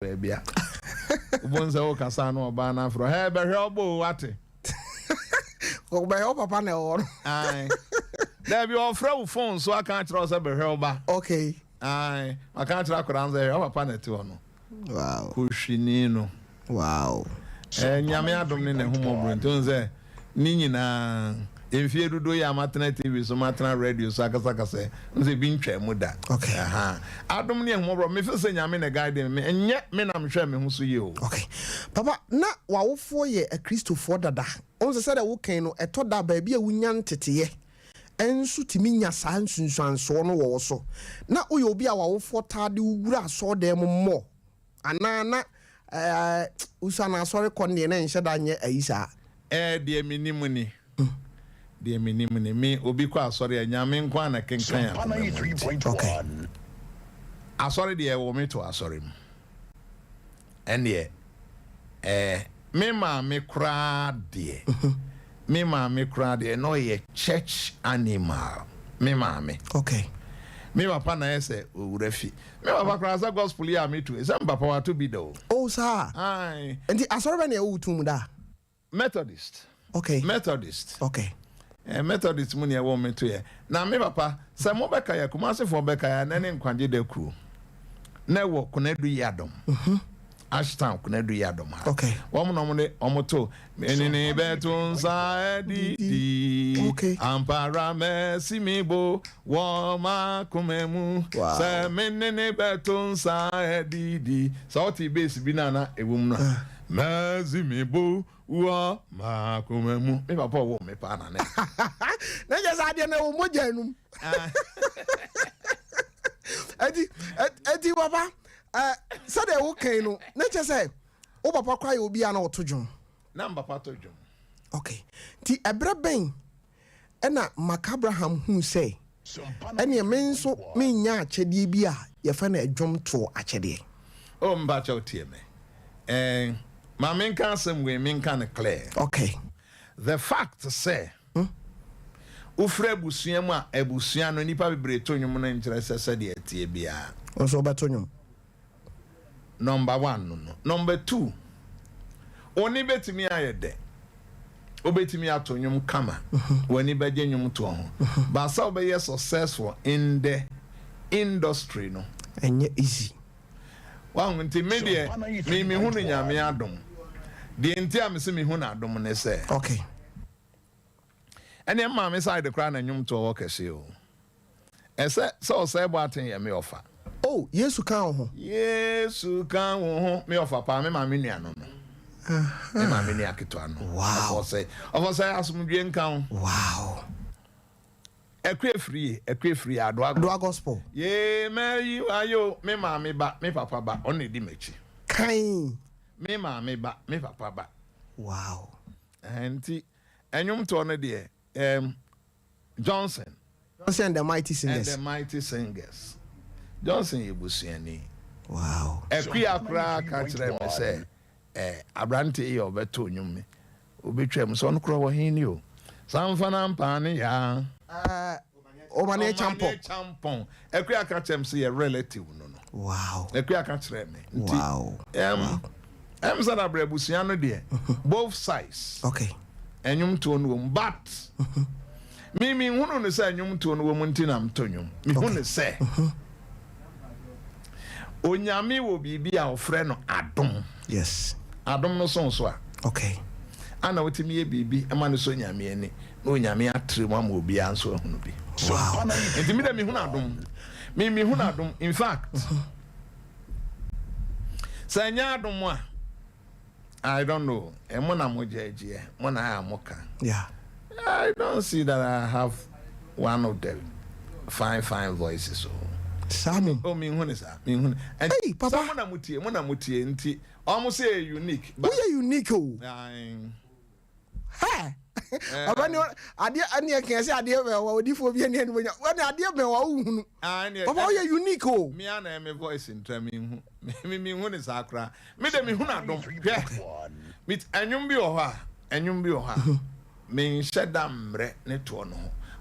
baby. Bonza o kasano ba na afro. Hey, be helbo wate. Ko be help papa na o. Aye. There be on phone so I can't trust be helba. Okay. Aye. I can't track around there. Papa na ti ono. Wow. Kushini Wow. Nyame adom ne humo bronton ze ni nyina emfie dodo ya matena TV so matena radio so akasaka se nze bi ntwa mu da. Okay. Aha. Adom ne humo bro me fi se nyame ne guide me enye me na mhwe me hu so ye o. Okay. Papa na wawofo ye a Christopher dada. On se say wo kan no eto da ba bia wunya nteteye. Ensu timi nya saa nsunsuanso no wo so. Na oye obi a wawofo tade wura so dem mo. Anana usana sorry konde na nhye da nye ayisa. De Menim ni. De Menim ni me obi kwa asori anyame nkwa na kenkan ya. Okay. Asori de wo me to asori mu. Ene me ma me kra de. Me ma me kra de no ye church animal. Me ma me. Okay. Me papa na ese owurafi. Me papa kra za gospel ya me to. Ese papa wa to be do. Oh sir. Aye. Enti asori ba na e wutum da. Methodist. Okay. Methodist. Okay. Methodist mu ne wo me to ye. Na me papa se mo beka ya Kumasi for beka ya na ne nkwanje da kru. Na wo Kunadu Yadom. Ashtown Kunadu Yadom. Okay. Womo no mo ne omoto menini betunsa di. Okay. Ampara mesimibo woma kumemu. Se menini betunsa di. Sauti base binana ewum no. Mesimibo wa makumemu. Me papa wo me pa na ne. Na just ade na wo mojanum. Edi papa say dey wo kan no na che say wo papa kwa ye obi ana otodwon Na papa to dwom. okay ti ebra ben na Abraham hu say ene me nso me nya akyede bi a ye fa na adwom to akyede O mba cha otie me. Ma men kan asem we men kan clear. okay The fact say ufre busua mu a ebusua no nipa bebre to nwom na nkyere sese de atie bia. so beto nwom. Number 1 no. Number 2. Oni betimi ayede. Obetimi ato nwom kama. Wani beje nwom to ho. But so be successful in the industry no. Enye easy. Wa nti media me hu no nyame adom. De nti am se me hu na adom ne se. Okay. Ene ma me side kra na nwom to wo kese o. Ese so say bo aten ye me offer. Oh, Yesu kan ho. Yesu kan ho me offer pa me ma me nua no. Me ma me nua keto ano. Wow. Ofo say asumdwe nkan. Wow. Ekwe free Adwa gospel. Ye me ayo me ma me ba me papa ba on edi mechi. Kain. Me ma me ba me papa ba. Wow. Enti enyum to no de Johnson And the Mighty Singers. and the Mighty Singers. Johnson yebusuani. Wow. Ekwi akra ka kire me say abrante e obeto nyum me. Obetwam so no kro wo hin ni o. Samfana mpane ya. Omane champon. Ekwi aka chem say a relative no no. Wow. Ekwi aka kire me. Wow. Sana brebusia no de both sides. Okay. Enyum to no but me hunu no say enyum to no wo ntina mtonyum. Me hunu say Onyame wo bibi a ofre no adom. Yes. Adom no so a. Okay. Ana wotimi ye bibi e ma no so nyame ani. No onyame atre mu am obi anso hunu bi. Wow. Enti me da me hunu adom. Me hunu adom. In fact, sanya adom a I don't know. E mo na mo jeje, mo na amoka. Yeah. I don't see that I have one of the fine voices so. Samu. Oh, me hunu sa. Me hunu. Hey, papa. Mo na mutie nti almost say unique. But we are unique oh. Ha. Abani ade ane kan say ade be wa odifo bi ane anu nya. Wani ade be wa uhunu. Papa we are unique oh. Me ana me voice ntra me hu. Me hunu sa akra. Me de me hunu adom. Hwe. Mit anyum bi o ha. Me nhyedamre ne to no.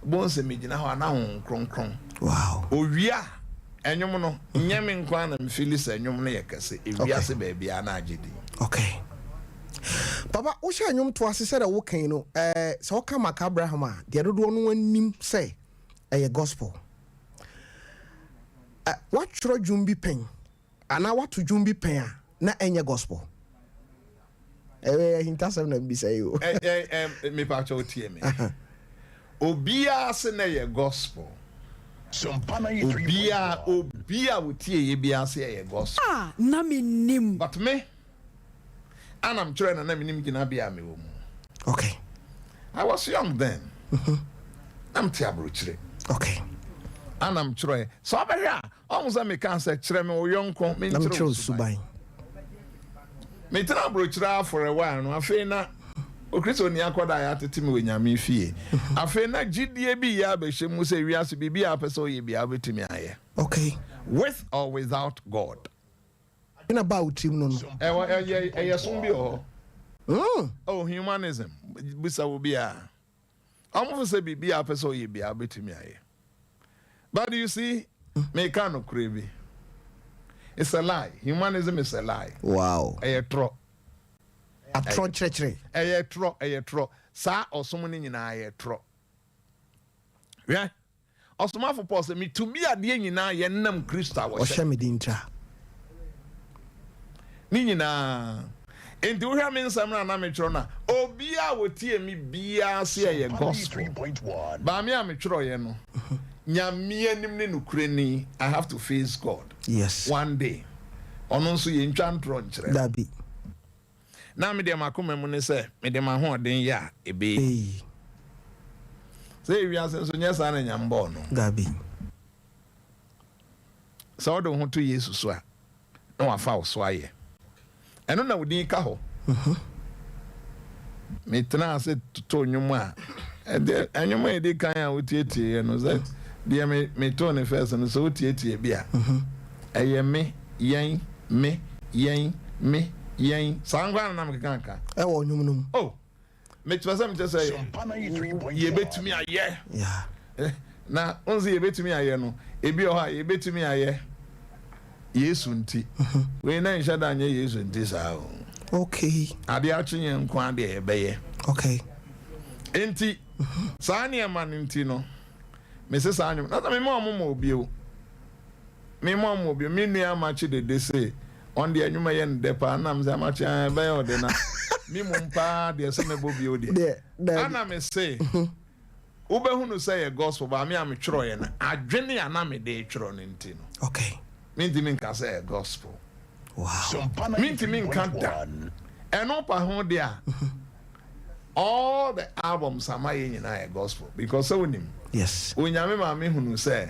Bonse me gina ho ana ho kronkron. Wow. Owia enyum no nyame nkwa na mfili se enyum no yekase ewiase ba bia na agedi. Okay. Papa, wo sha enyum to asese da wo kan no se wo ka maka Abraham a de dodo no anim say eye gospel. What tro dwum bi pen ana what dwum bi pen a na enye gospel. Hintasem na bi say o. Me pa cho tie me. Obia se na ye gospel. Obia wotie ye bia se ye gospel. Na Menim. But me and I'm trying na Menim gina bia me wo mu. Okay. I was young then. I'm tiabrochire. Okay. And I'm trying. So abia almost me can say kire me o yonko me ntro suban. Me tena brochire for a while no afei na Okristo ni akoda ya tete me wenyame fie. Afei na gidie bi ya be hye mu se wiase bibi a pese o ye bia betimi aye. Okay. With or without God. In about him no. Sum bi o. Oh, humanism. Bisa wo bia. Amu se bibi a pese o ye bia betimi aye. But you see, me can no crazy. It's a lie. Humanism is a lie. Wow. Tro. A tro chrechere. Tro. Sa osomo ni nyina tro. Yeah. Osoma for Paul say me to be ade nyina ye nam Kristo wo. O hye me dintra. Ni nyina. Enti wo hwa me nsam na me tro na. Obi a wotie mi bia se ye gospel. 3.1. Ba me a me tro ye no. Nyame anim ne nukure ni, I have to face God. Yes. One day. Ono nso ye ntwa ntro nkyere. Dabi. Na me de makoma mu ne se, me de ma ho den ya ebe. Say wi asen so nyesa na nyambo no. Dabi. So do ho to Yesu so a. Na wa fa so aye. Eno na wodin ka ho. Me tena se to nyum a. Anyum e de kan a wotietie no ze. De me to ne first no so wotietie bia. Eye me yen me yen me yen sangwa na me kanka E wo nyum num. Oh, me twa me just say ye betumi aye. Yeah. Na onzi ye betumi aye no ebi o ha ye betumi aye Yesu nti we na nsha da anye Yesu nti sa o. Okay. Ade atwenye nko ade e beye. Okay. Enti sa ne ma nti no me se sa anyum na me mo obi o. Me mo obi me nua ma chi de say on the anyuma yen depa na mza ma chi be o de na me mumpa de se me bobi o de ana me say ubehunu say ye gospel ba me am tworo ye na adwene ana me de tworo no nti no. Okay. Me ndi me nka say gospel. Wow. Me ndi me nka da eno pa ho de a all the albums am I in a gospel because so nim. Yes. Onyame ma me hunu say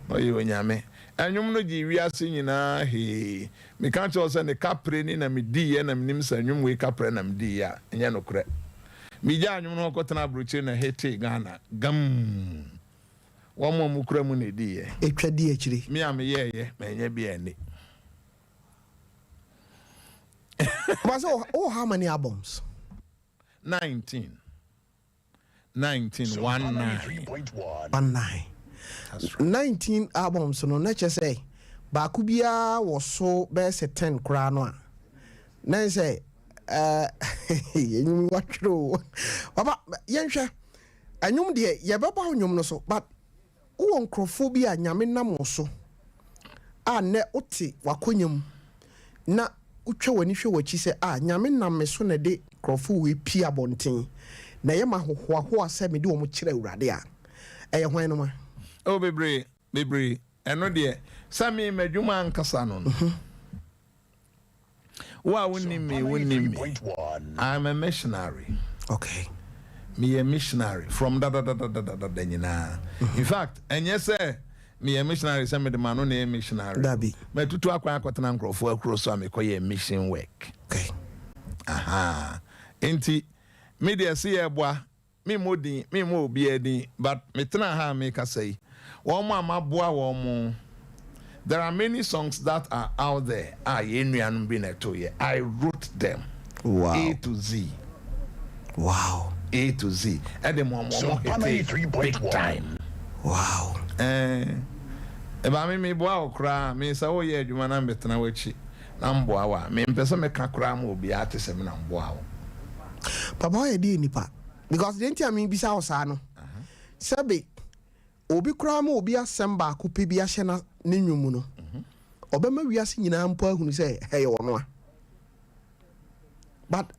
oye onyame anyum no gi wiase nyina he me kan cho say ne kapre ni na me di ye na me nim say anyum we kapre na me di ya enya no kre me ja anyum no kotena broche na hete Ghana gam wo mo mu kra mu na di ye Etwa di akiri me am ye ma enya bi ani. But how many albums? 19 19 19. That's right. 19 albums no na che say ba ku bia wo so be se 10 kra no a na say enyum watro baba yenhwe anyum de ye beba anyum no so but wo nkrofo bi a nyame nam so a ne oti wakonyam na utwa wani hwe wachi se nyame nam me so na de krofo we pia bonten na ye ma hohoaho ase me de wo mo kire awurade a eye hwan no ma. Oh, bebre. Eno de sami medwuma ankasa no. Wa woni me. I'm a missionary. Okay. Me a missionary from da nyina. In fact, enye say me a missionary say me de man no na missionary. Dabi. Me tutu akwa akotena nkrofo akro so amekoye mission work. Okay. Aha. Enti me de say eboa me modin me mo obi edin but me tena ha me ka say there are many songs that are out there. I wrote them. Wow. A to Z. Wow. A to Z. And the big time. Wow. Eba me boa okra me sa wo ye adwuma na mbetena wachi na mboa wa me mpese me ka kra ma obi ate se me na mboa wo papa ye di nipa because the enti ami bisa osa no sabe obi kra ma obi asem ba ko pe bi ahye na nenwumu no obema wiase nyina mpo ahunu se hey wono a but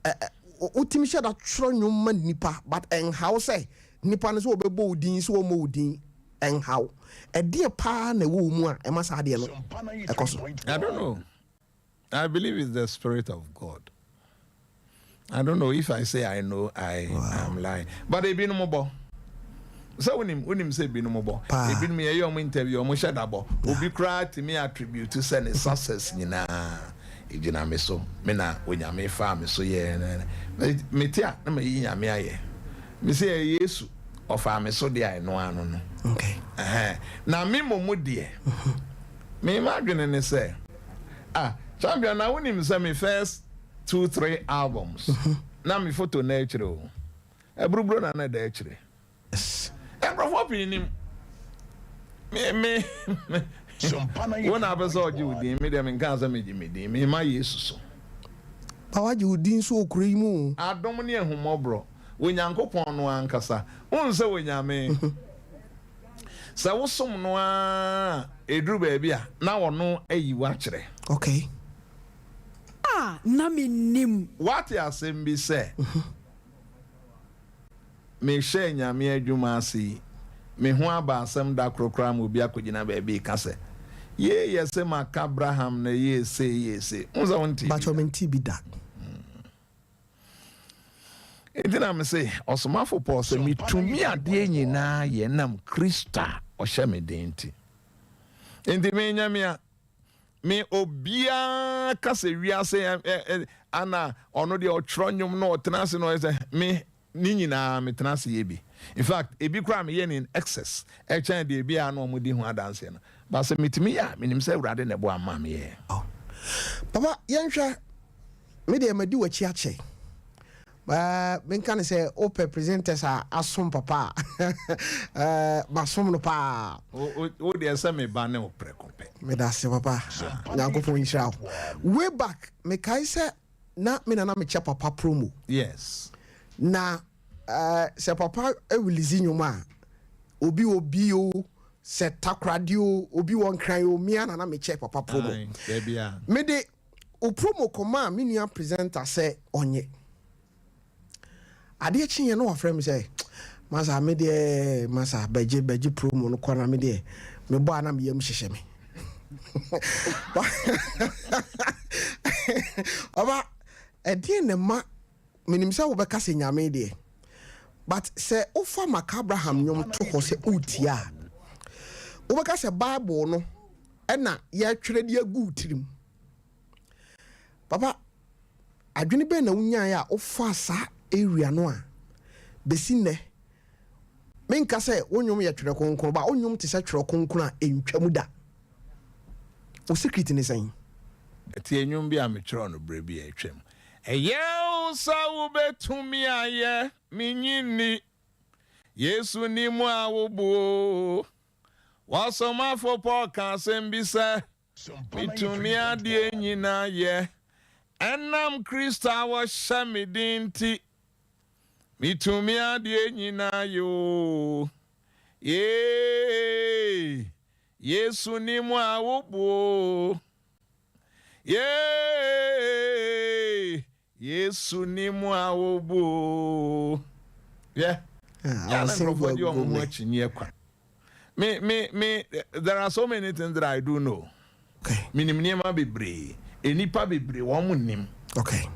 utimi sha da tro nwum ma nipa but en how say nipa no so obebo odin so mo odin en how e die pa na wo mu a e ma sa de no ekoso I don't know. I believe it's the Spirit of God. I don't know if I say I know, I am lying. But they be no more. So when him say be no more, they be me a young interview, or Musha Dabo, will be cried to me attribute to send a success, Nina. Ijina me so, mena when ya me farm so ye, me tia, no me ya me aye. Me say Yesu, or farm so dear, no one. Okay. Now me mo dear. Me imagine and say, champion, I win him say me first 2-3 albums. Now me photo nature. A bro na na de actually. Yes. And bro what in him. Me. One episode you did me them in Gaza me my Jesus so. Bawa you din so kuri mu. Adom ne humo bro. Onyankopon no ankasa. Unse wonyame. Sa wosom no a edru ba bia na wono ayiwa kire. Okay. Na Menim. What you asem bi say? Me share nyame adwuma ase. Me ho aba asem da krokra ma obi akogina ba bi ka se. Ye yese maka Abraham na ye say. Unza wonti. But you menti bi da. Intina me say osomafo Paul say me tumi ade nyina ye nam Krista o hye me denti. Enti me nyame me obia kase wiase ana ono de otronwum na otenase no say me ni nyina me tenase ye bi. In fact ebi kra me ye in excess e chan de bia na omudi hu adanse no ba se metimi ya menim say urade na bo ama me ye. Oh papa yenhwa me de madi wachi ache men kan say open presenters are asom papa masom no pa o de say me ba na oprekope me da se papa nyankopon nhira way back me kai say na me na me che papa promo yes na se papa e release nyuma obi o se takradio obi won kran o mia na me che papa promo me de o promo koma me nua presenter say onye ade chinye no wafrem say masa me de masa beje promo no kona me de me bo ana me yam hyehye me aba ede ne ma menim say wo beka se nyame de but say ofa maka Abraham nyom to ho se utia wo beka se Bible no na ya twere de agu tirim papa adwene be na wunya ya ofa sa area no a besi ne menka say wonyom ye twere konkon ba wonyom te se twere konkon a entwamu da o secret ni san ti enyum bi a me twere no bre bi atwam eyeu sa wo betumi aye minyini Yesu ni mu awubu wasomafo Paul kan sembi se mitumi ade nyina ye enam Krista wa shamidinti mitumi ade nyina yo ye Yesu ni mu awubu ye Yesu ni mu awubu yeah I'll say me there are so many things that I do know. Okay. Menim niema bebre enipa bebre wo nim. Okay.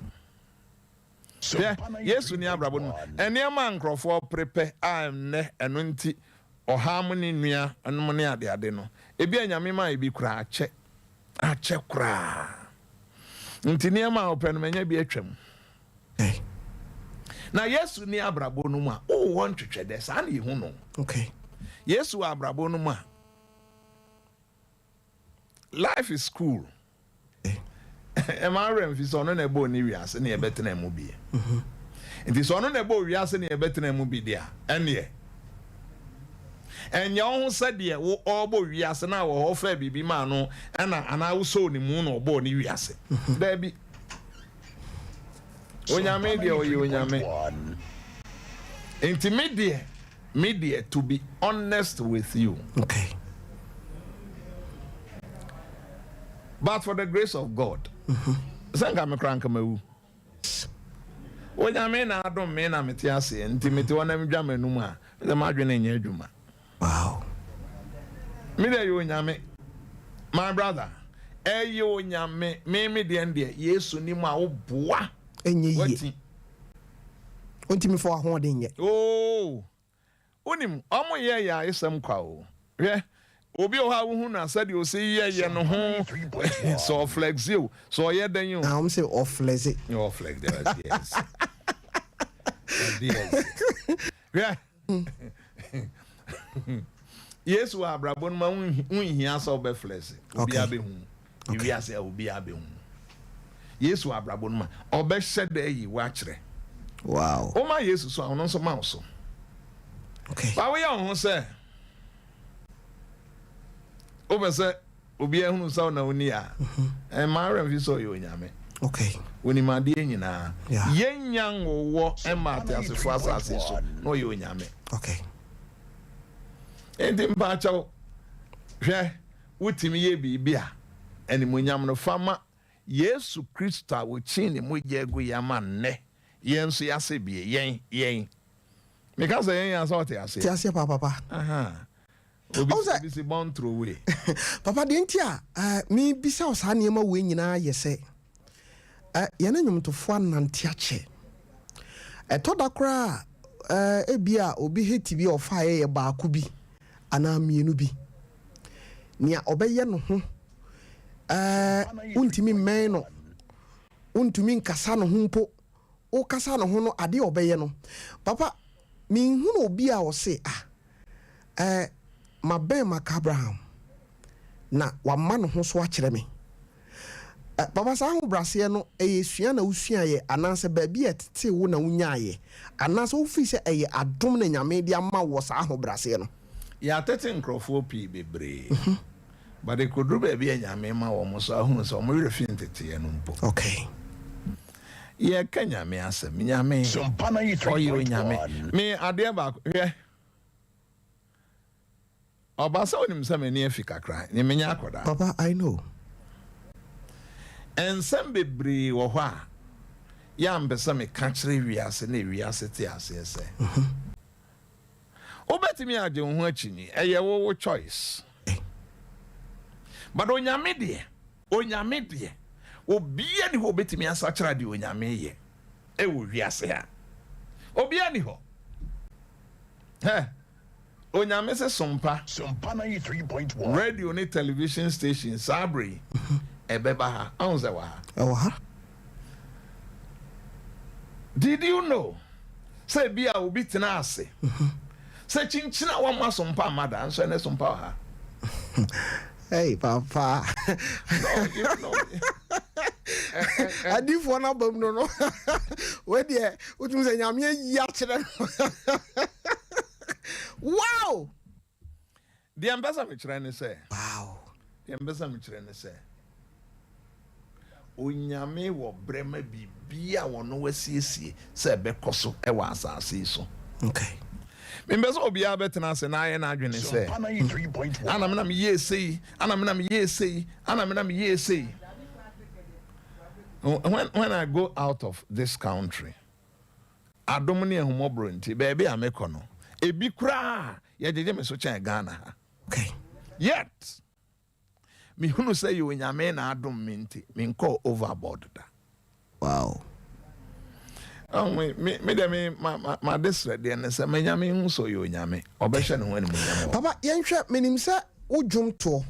Yeah, Yesu ni abrabo no. Eniema nkrofo prepare amne eno nti oham ni nua enom ne ade no. Ebi anyame ma ebi kura ache kura. Nti niema open manya bi atwam. Okay. Na Yesu ni abrabo no mu a o won twetwede sa na yehu no. Okay. Yesu abrabo no mu a life is cool. Am I remember so no na ebo ni wiase na yebetena mu bi. Nti so no na ebo wiase na yebetena mu bi dia. Ene and your own said, dear, all boy, we are now, or fair baby man, and I saw the moon or born, you are there be. When you made you, intimate media to be honest with you. Okay. But for the grace of God, Sanga me crank me. When I mean, I don't mean I'm a tiasi, intimate one of them numa, the margin in your juma. Wow. Me there, you nyame, my brother. You nyame, me the end, yes, nima o bois. And ye, me for a hoarding yet. Oh, unim, omo ya is some cow. Yeah. Obi o ha wo na said you say ye no ho so flex you so ye then you I'm say off flex it you flex there yes yeah yes wa abrabon ma unhia so be flex obi abe hu iwi ase obi abe hu yes wa abrabon ma obe hyede yi wa kire wow o ma yesu so awon so ma so okay ba we yon ho say Oba say obi ehunu saw na oni a ma remfi so yo nyame okay oni ma de nyina yenyan wo ma ate asefo asase so no yo nyame okay endi mpa chaw hwe wutimi ye bibia eni munyam no fama Yesu Kristo a wo chi ni moje agu ya ma nne yenso yase bie yen me ka say yen asa ote ase ti ase papa aha Obi si born through way. Papa dentia me bisa osa niema we nyina yese ye na nyum to fo anante ache etoda kra ebia obi heti bi ofa ye ba ko bi ana mienu bi nia obeye no ho untimi men no untimi nkasa no ho mpo o kasa no ho no ade obeye no papa mi hu no obi a o se mabe maka Abraham na wama no ho so akere me papa sa ho brase no sua na usua ye ananse ba bi etete wo na unya ye ananse wo fi se adom na nyame dia ma wo sa ho brase no ya tete nkrofo pi bebre but they could do be nyame ma wo mo so ahunu so mo refi ntete ye no mpo okay ye kanya me asem nyame oyi nyame me ade ba hwe Obasa onim se me ne afika kra ne menya akoda papa I know ensem bebre wo ho a ya mbesa me ka kire wiase na wiase te ase ese obetimi age ho achini eye wo choice but onyame de obia ni ho betimi asa kira de onyame ye e wo wiase ha obia ni ho Onyame se Sumpa 93.1 radio ni television station Sabri ebeba ha anze wa ha Did you know say bia obi tena ase say chinchina wa ma Sumpa mada anso ne Sumpa ha hey papa no you know adi fo na bam no we de utum se nyame ya kire wow the ambassador me kire say wow the ambassador me kire say onyame wo brema bibia wono wasiesie say bekoso e wa asase so okay membeso obia betena se na ye na adwene say ana menam ye sei when I go out of this country adom ne ehumobro nti baby amekono ebi kura ye jeje me so chen Ghana okay yet me hunu say you nyame na adom minti me nko overboard da wow me ma desre de ne say me nyame hu so you nyame obehwe ne ho ani nyame papa yenhwe menim say wodwom to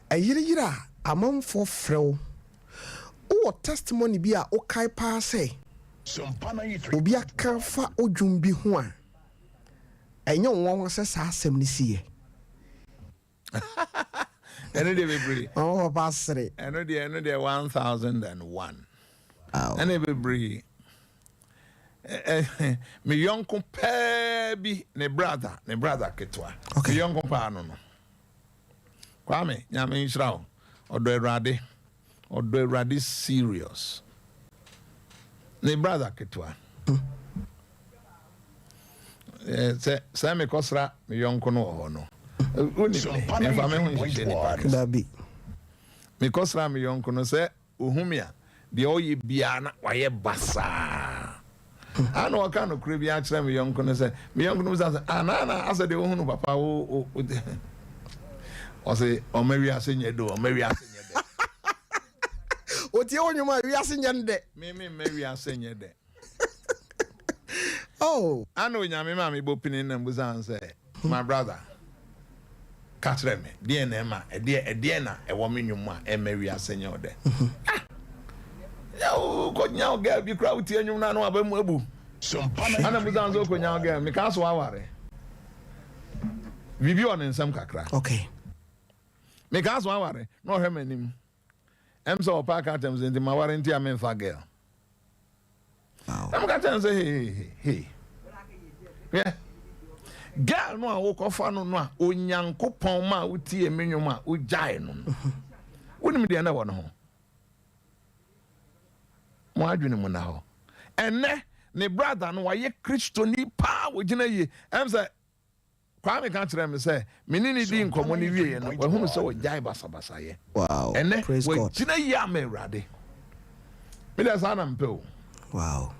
ayiriyira amamfo frew o testimony bi a o kai pa say obi aka fa odwum bi ho a enyo won se sa asem ni siye ene de bebre oh pasre ene de 1001 wow ene bebre me yonko bi ne brother ketwa. Okay. Me yonko pa no. Kwame, nyame nhyira wo. Odo Erade serious. Ne brother ketwa. Say me kosra me yonko no ho no. Uni me fa me hu nhye ni pa. Dabi. Me kosra me yonko no say ohumia de oye bia na waye basa. Ano waka no kure bia kire me yonko no say me yonko no say na asa de ohunu papa o say o mewi ase nyedo o mewi ase nyede. O tie onyuma wi ase nyende. Me mewi ase nyede. Oh, Ano nyame ma me bopini na mbuzan say my brother catch them DNA ma e na e wo menwum a e mewi ase nyode. Yo ko nyaw girl bi kra utie nwum na no abamu abu. Ana mbuzan zo ko nyaw girl me ka so aware. Bibi on nsam kakra. okay. Me ka so aware no hwe Menim. Em so pa ka tem zenti ma warranty am fa girl. Wow. I'm going to say, hey. Yeah. Girl, no, I walk off on no, Unyanko Poma, Uti, a minima, Ujain. Wouldn't be the other one home. Why do you know now? And ne brother, no, why Christian power, would you know? I'm saying, Kwame can't tell me, say, Menini didn't come on the way, and whom so Jai Basabasa. Wow. And praise God. Tina Yame Radi. Me that's Anam Pill. Wow.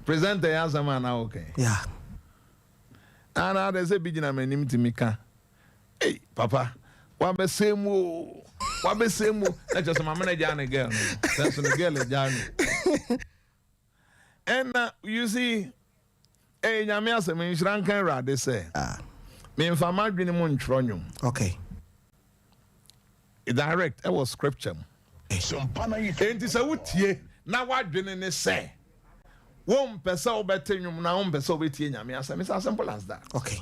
Present the answer man now, okay. Yeah. And now there's a beginner Menim to Mika. Hey, Papa, what be same? Let's just my manager and a girl. That's the girl is Johnny. And you see, hey, Yamias, me shrank they say. Me if I'm not doing one tronium. Okay. Direct, it was scripture. And it's a wood ye. Now what didn't say? One person better you now, one person better me. It's as simple as that. Okay.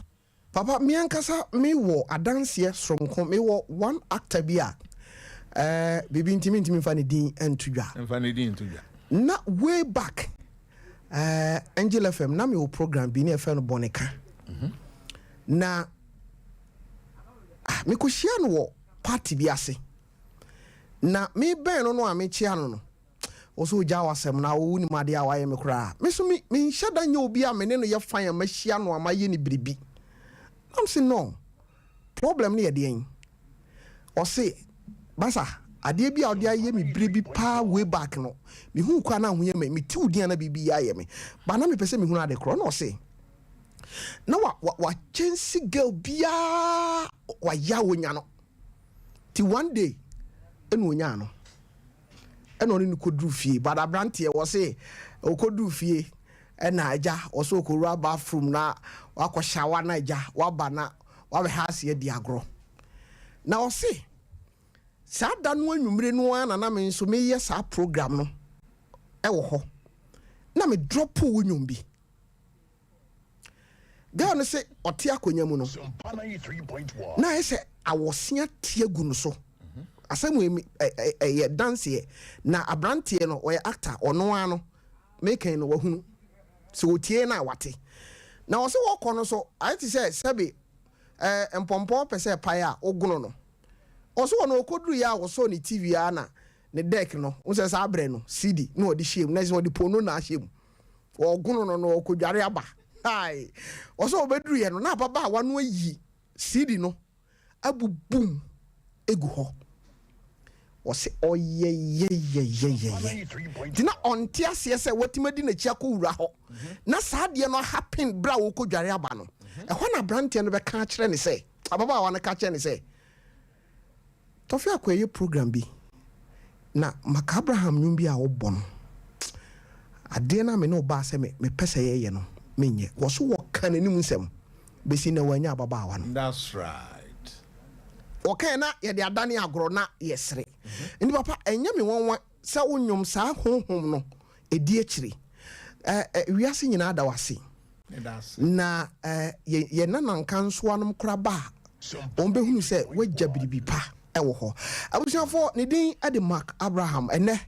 Papa, me ankasa me wo adanse from me wo one actor bia bibi ntimi fa ne din entudwa. Fa ne din entudwa. Na way back Angel FM na me wo program bi ne FM no Bonika. Na me ko hia no wo party bi ase. Na me ben no a me chia no. Also jawasem na wo ni made a waye me kura me so me nhada nya obi a me ne no ye fan ma hia no amaye ni biribi. I'm saying no problem ni ye den o say basa ade bi a ode aye me biribi pa way back no me hu kwa na hu ye me ti udi na bibi aye me ba na me pese me hu na de kro no say na wa change girl bia wa ya wonya no ti one day enu wonya no eno ni kodru fie but abrantie wo say okodru fie ena aja oso okuru bathroom na wakọ shower na aja waba na wabe hase di agro na o say sa da no anwumre no ana na me nso me ye sa program no e wo ho na me drop wo nwum bi ga no say ote akonya mu no na e say awosia tie gu no so asemu ye dance na abrantie no oye actor ono ano make no wahunu so otie na wate na wo se wo kono so I ti say sebe empompo pese paya oguno no oso wono okoduru ya wo so ni TV ya na ne deck no wo se sa abre no CD no odi hiem na se odi pono na hiem oguno no okodware aba hai oso obeduru ye no na baba wa no ayi CD no abubum egu ho wose ye dina onti ase se watimadi na chia ko wura ho na saade no happen bra wo ko dware aba no e ho na brante no be ka kire ne se ababa wa na ka kire ne se Tofiakwa ye program bi na maka Abraham nyum bi a wo bon ade na me no ba se me pese ye no menye wo so wo kan anim nsem besi na wanya ababa wa no. That's right. Okay na ye de adane agro na yesre ndi papa enya me wonwa se wonyom sa honhom no edi akiri wiase nyina da wase na ye nananka nso anom kora ba ombe hunu se wagya biribi pa ewo ho abusuafo ne din ade Mark Abraham ene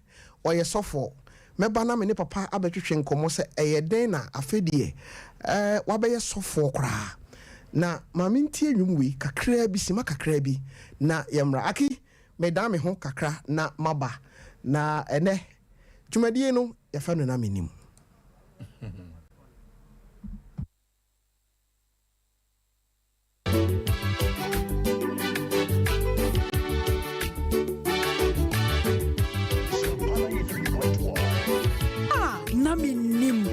oye sofo meba na me ne papa abetwetwe nkomo se eye den na afedie wabeye sofo kra na maame ntie nwum wi kakra bi sima kakra bi na yemra aki meda me ho kakra na maba na ene dwumadie no yafa no na Menim. Na Menim.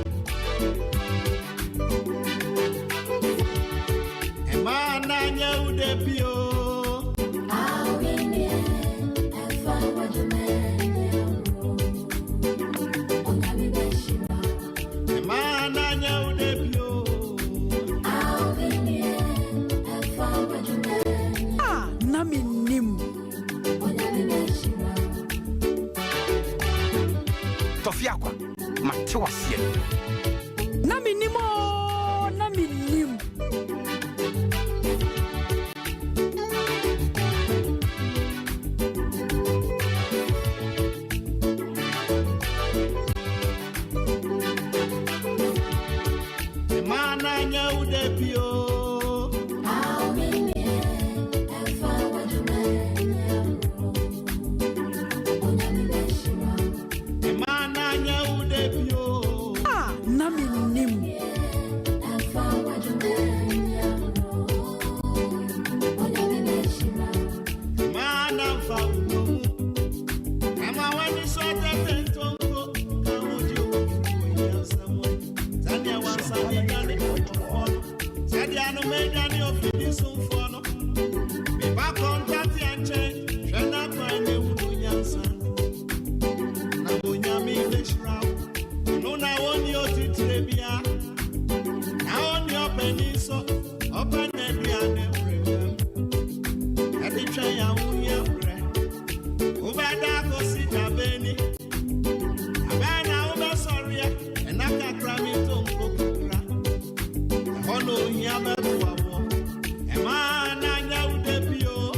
Emana nyaude pio. Emana nyaude pio. Na Menim. Tofiakwa, Matiwasie. Na Menim o, na Menim. Emana nyaude pio. Emana nyaude pio. Na Menim. Mana fa uno. Kama wani sote tentongo. Kamuji ukiwa samwe. Zania wasani gani utofono. Zadia no medani ofidi sumfono. Miba kontati anche. Shena kwenye ununyansa. Na bunyami leshra. Nuna woni otitrebia. Na woni openiso. Openeduane frem. Edicha ya unya frem. Ubada kosita beni. Abana ube soria. Enaka kramito mpokura. Hono hiame buwawo. Emana nyaude pio.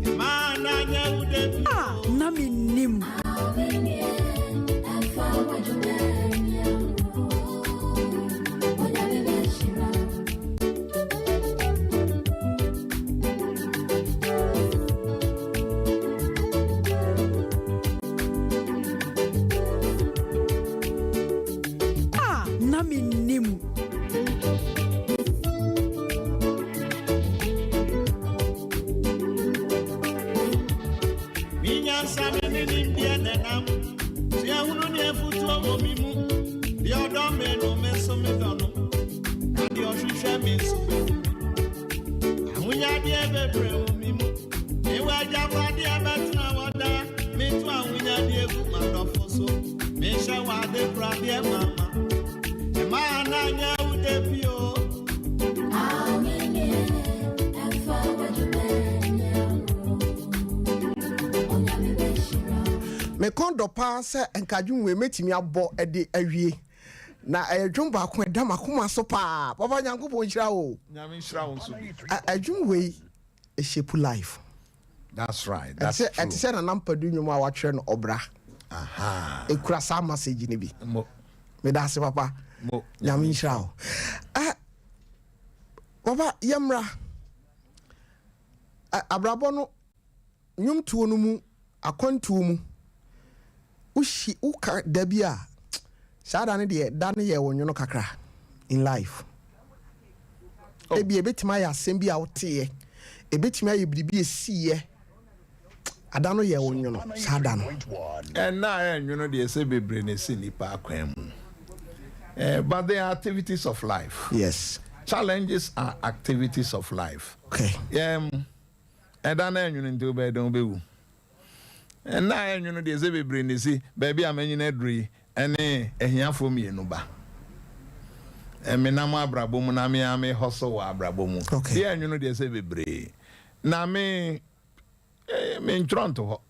Emana nyaude pio. Na Menim. Na Menim. Minyansa Menim bia nenam. Sia hunu ne afutu omimu. Di odo me no meso me dono. Na di ohwehwe me so be. Ahunya di ebebre omimu. Ewa japa di abetna wada. Me tu ahunya di egu madofo so. Me hwe wa de pra di mama. Emana nyaude pio. Me kondo pa se enkadwum we metimi abo de awie na adwum ba ko da makoma so pa papa nyankopon hira o Nyame hira wo so bi. adwum we e shape life. That's right. That's That's true. it say na nampadu nwum a wa twere no obra Aha. e kura sa message ni bi Mo. me da se papa Mo. nyame hira o papa yemra abrabo no nwum tuo no mu akwantuo mu ushi uka dabia sada ne de da ne ye wonwono kakra in life. Ebi ebetima ya asem bi a wote ebetima ye bibi esiye ada no ye wonwono sada no And now you know they say bebre ne si nipa akwan mu. But they are activities of life. yes Challenges are activities of life. okay And then you know do be don be. And now you know they say bebre ne si baby amenyi na dri ene ehiafo mienu ba. Me na ma abrabo mu na me ame hustle wa abrabo mu. Okay. Yeah, you know they say bebre. Na me ntronto ho.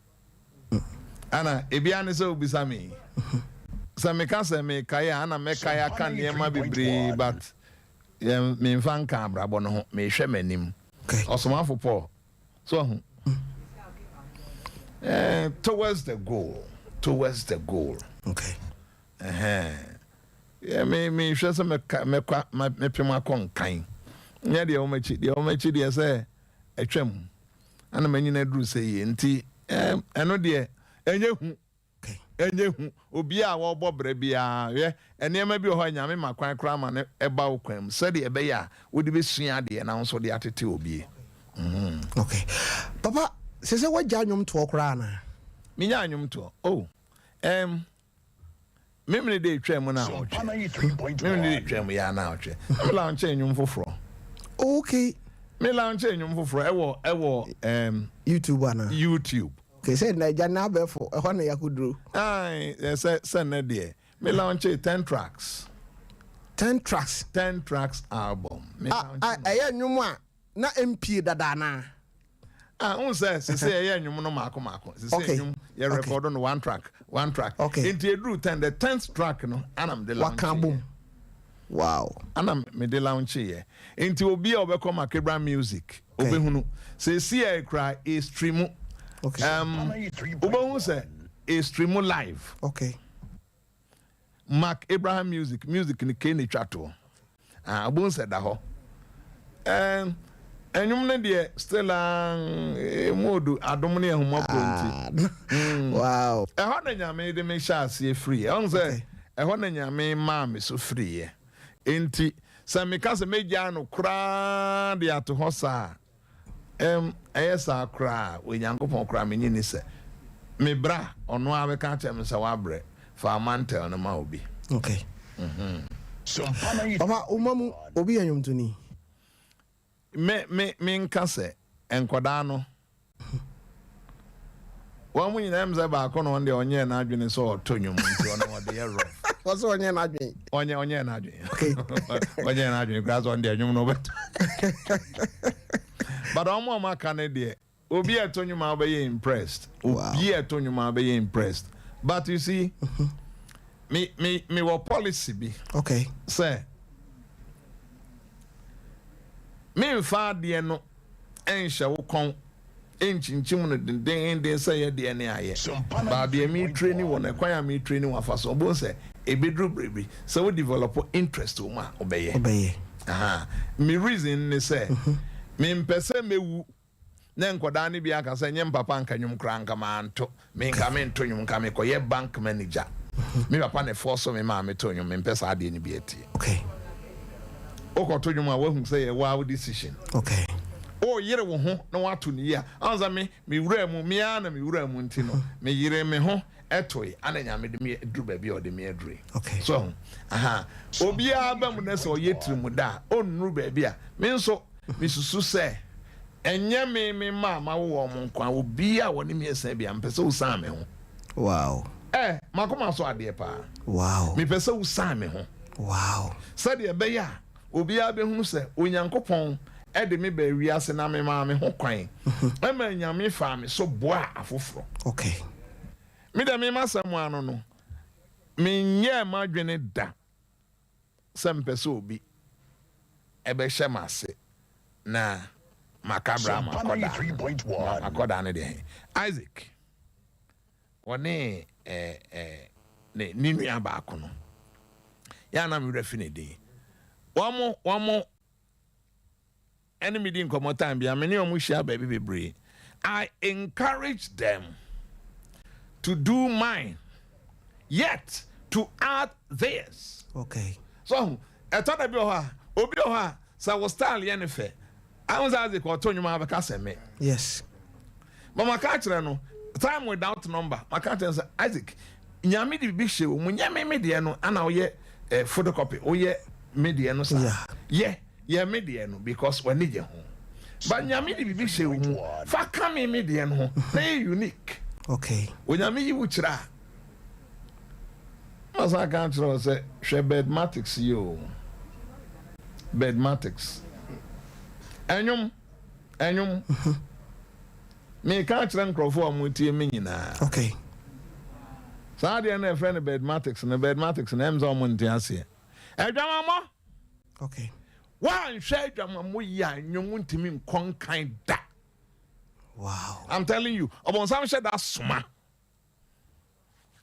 Ana ebiane se obisa me. Sa me ka se me kaya ana me kaya kan niema bebre but me mfa nka abrabo no ho me hwe Menim. Okay. Osomafo Paul. So towards the goal. Okay. Yeah, me sure some me pema kon kan. Nya de omachi de say etwam. Ana manyi na duru say nti eno de enye hu obi a wo bobere bia ye enema bi ho nyame makwan kra ma ne eba wo kwam se de ebe ya wo de besua de na nso de atete obi. Okay. Papa, se wagya nwom to okra na. Minya anwom to. Oh. Memle de twam na wo twa. Memle de twam ya na wo twa. Me la nche nwom foforo. Okay. Me la nche nwom foforo ewo YouTube ana. YouTube. Okay, say na na befo e ho na yakudru. Ai, say na de. Me la nche 10 tracks. 10 tracks. 10 tracks album. Me la nche. Aya nwom a na MP dada na. Un say yeah nwum no mako. Say nwum you record on one track. Okay. Into drew 10 the 10th track no anam de launch. Wakabum. Wow. Anam me de launch here. Into obi obekọ Makebra music. Obehunu. Say see e cry is stream. Okay. Obehunu say is stream live. Okay. Mark Abraham music ni Kenny Chato. Obehunu say da ho. Enyum ne de still modu adom ne ehuma pronti. Wow. Ehọ na nyame de me shase free. On say ehọ na nyame ma me so free. Enti se me ka se meja no kra de ato ho sa. Ayesa kra onyankopon kra me nyini se. Me bra ono a be ka tem se wa bre fa mantel no ma obi. Okay. Papa, umamu obi enyum to ni. Me nka se enkoda no wa mu nyina mza ba akọ no nde onye na adwene so otonyum nti ono wode ye ro What's onye na adwene onye na adwene okay onye na adwene grass on de anyum no bet but omo maka ne de obi etonyum abaye impressed obi etonyum abaye impressed but you see me wo policy bi okay say me fa de no enhye wo kon enchinchim no den say de ne aye ba de me training won e kwan me training wa fa so bo say e bedru brebi so we develop interest wo ma obeye aha me reason ne say me mpese mewu na nkoda ne bia ka say nyem papa nkanyum kranka ma nto me nka me nto nyum nka me koye bank manager me papa ne force me ma me to nyum me mpesa ade ne bi etie okay okoto nyum a wahun say e wow decision okay o yire wo ho na wato ne ya anza me wura mu me ya na me wura mu nti no me yire me ho etoi ananya me de me duru ba bia o de me adure okay so aha obi aba mu na se o yetiri mu da onru ba bia me nso me susu se enye me ma wo mo nkwa obi a woni me esa bia mpese wo san me ho wow makoma so ade pa wow me pese wo san me ho wow said e be ya obi abehunu se onyankopon e de me ba wiase na me ma me ho kwan e ma nyame fa me so boa afoforo okay me da me masam ano no me nye ma dwene da sempese obi e be hye mase na makabra makoda ne de Isaac woni ne ninu ya ba akono ya na me refi ne de wamo enemy din komo time bia me ne omo hia ba bebre I encourage them to do mine yet to add theirs okay so etada bi obi o ha sa wo style ye ne fe awon za ze ko tonyu ma beka seme yes mama ka kire no time without number maka tell say Isaac nyame di bi hye mu nyame me de no ana wo ye photocopy wo ye media no sa yeah media no because when need ho but nyame di bi hye mu fa ka me media no na unique okay onyame yi wo kira masa ka kire say hwe bedmatics yo bedmatics enyum me ka kire nkrofo amutie me nyina okay sa de na friend bedmatics na emza omunti ase edwamamo okay One share Jamamuya, Yomuntimi Konkain da. Wow. I'm telling you, upon some said that suma.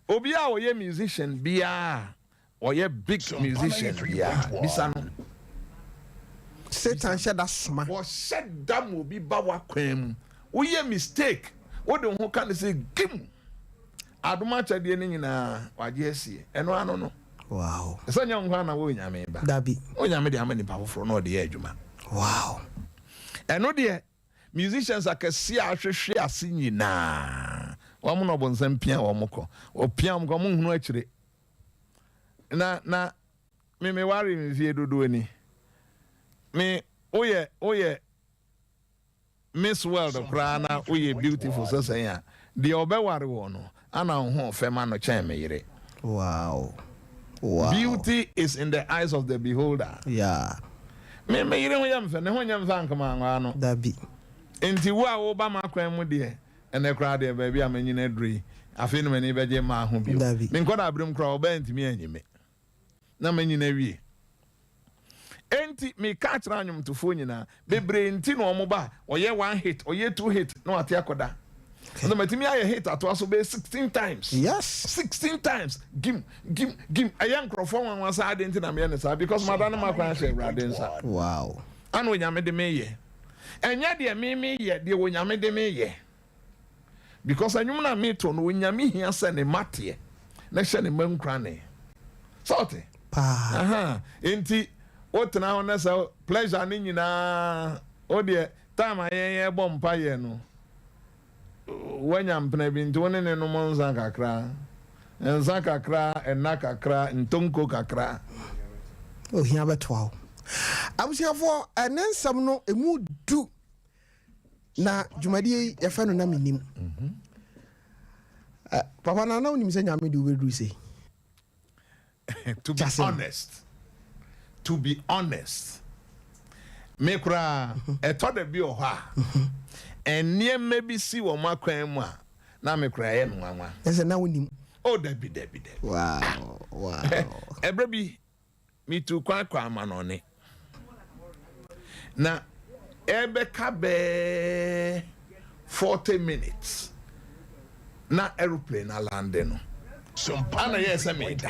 Obia or ye musician, bia or ye big musician, bia. Bisano. Satan said that suma. Was said that will be bawa quem. We ye mistake. What the who can say, Gim. I do much at the ending na wajesi. And I don't know. Wow. So young one, I will yame. Dabi. Oh, yame, how many powerful no the edge, man. Wow. And no dear. Musicians are share singing na one no bon sempia wo moko o piam ko mo hunu akire na me worry me vie dodo ani me oye Miss World kra na oye beautiful so say ya de obeware wo no ana ho fema no chen me yire. Wow. Wow. Beauty is in the eyes of the beholder. Yeah. Me yire ho yam fe ne ho yam fa nkama no Dabi. Enti wo a wo ba makwan mu de ene kra de ba bia manyina dri afi no mani beje ma ho bio me nkoda abrim kra wo ba ntimi anyime na manyina wie enti me ka kra anyum to fo nyina bebre enti no omo ba oye 1 hit oye 2 hit no ate akoda no matimi aye hit ato aso be 16 times. Yes, 16 times. Gim ayan krofo wan wan sa ade enti na me ne sa because madana makwan share brade nsa. Wow. Anu nyame de me ye enya de me ye de wonyame de me ye because anyum na me to no wonyame hia se ne mate na hye ne mankra ne sorte pa enti wotena ho na sa pleasure ne nyina o de time ayen bom pa ye no wanyam pna bi nti woni ne no monza kakra enza kakra enna kakra ntonko kakra o hia betwa abusiafo enensam no emu du na dwumadi yefa no na menim papa na na unim se nyame du bedru say to be honest me kura eto de bi oha enie mebi si wo makwan mu a na me kura ye nwanwa ese na unim oh debi wow ebra bi me tu kwa amanone na ebe kabe 40 minutes na aeroplane alande no ana yes me da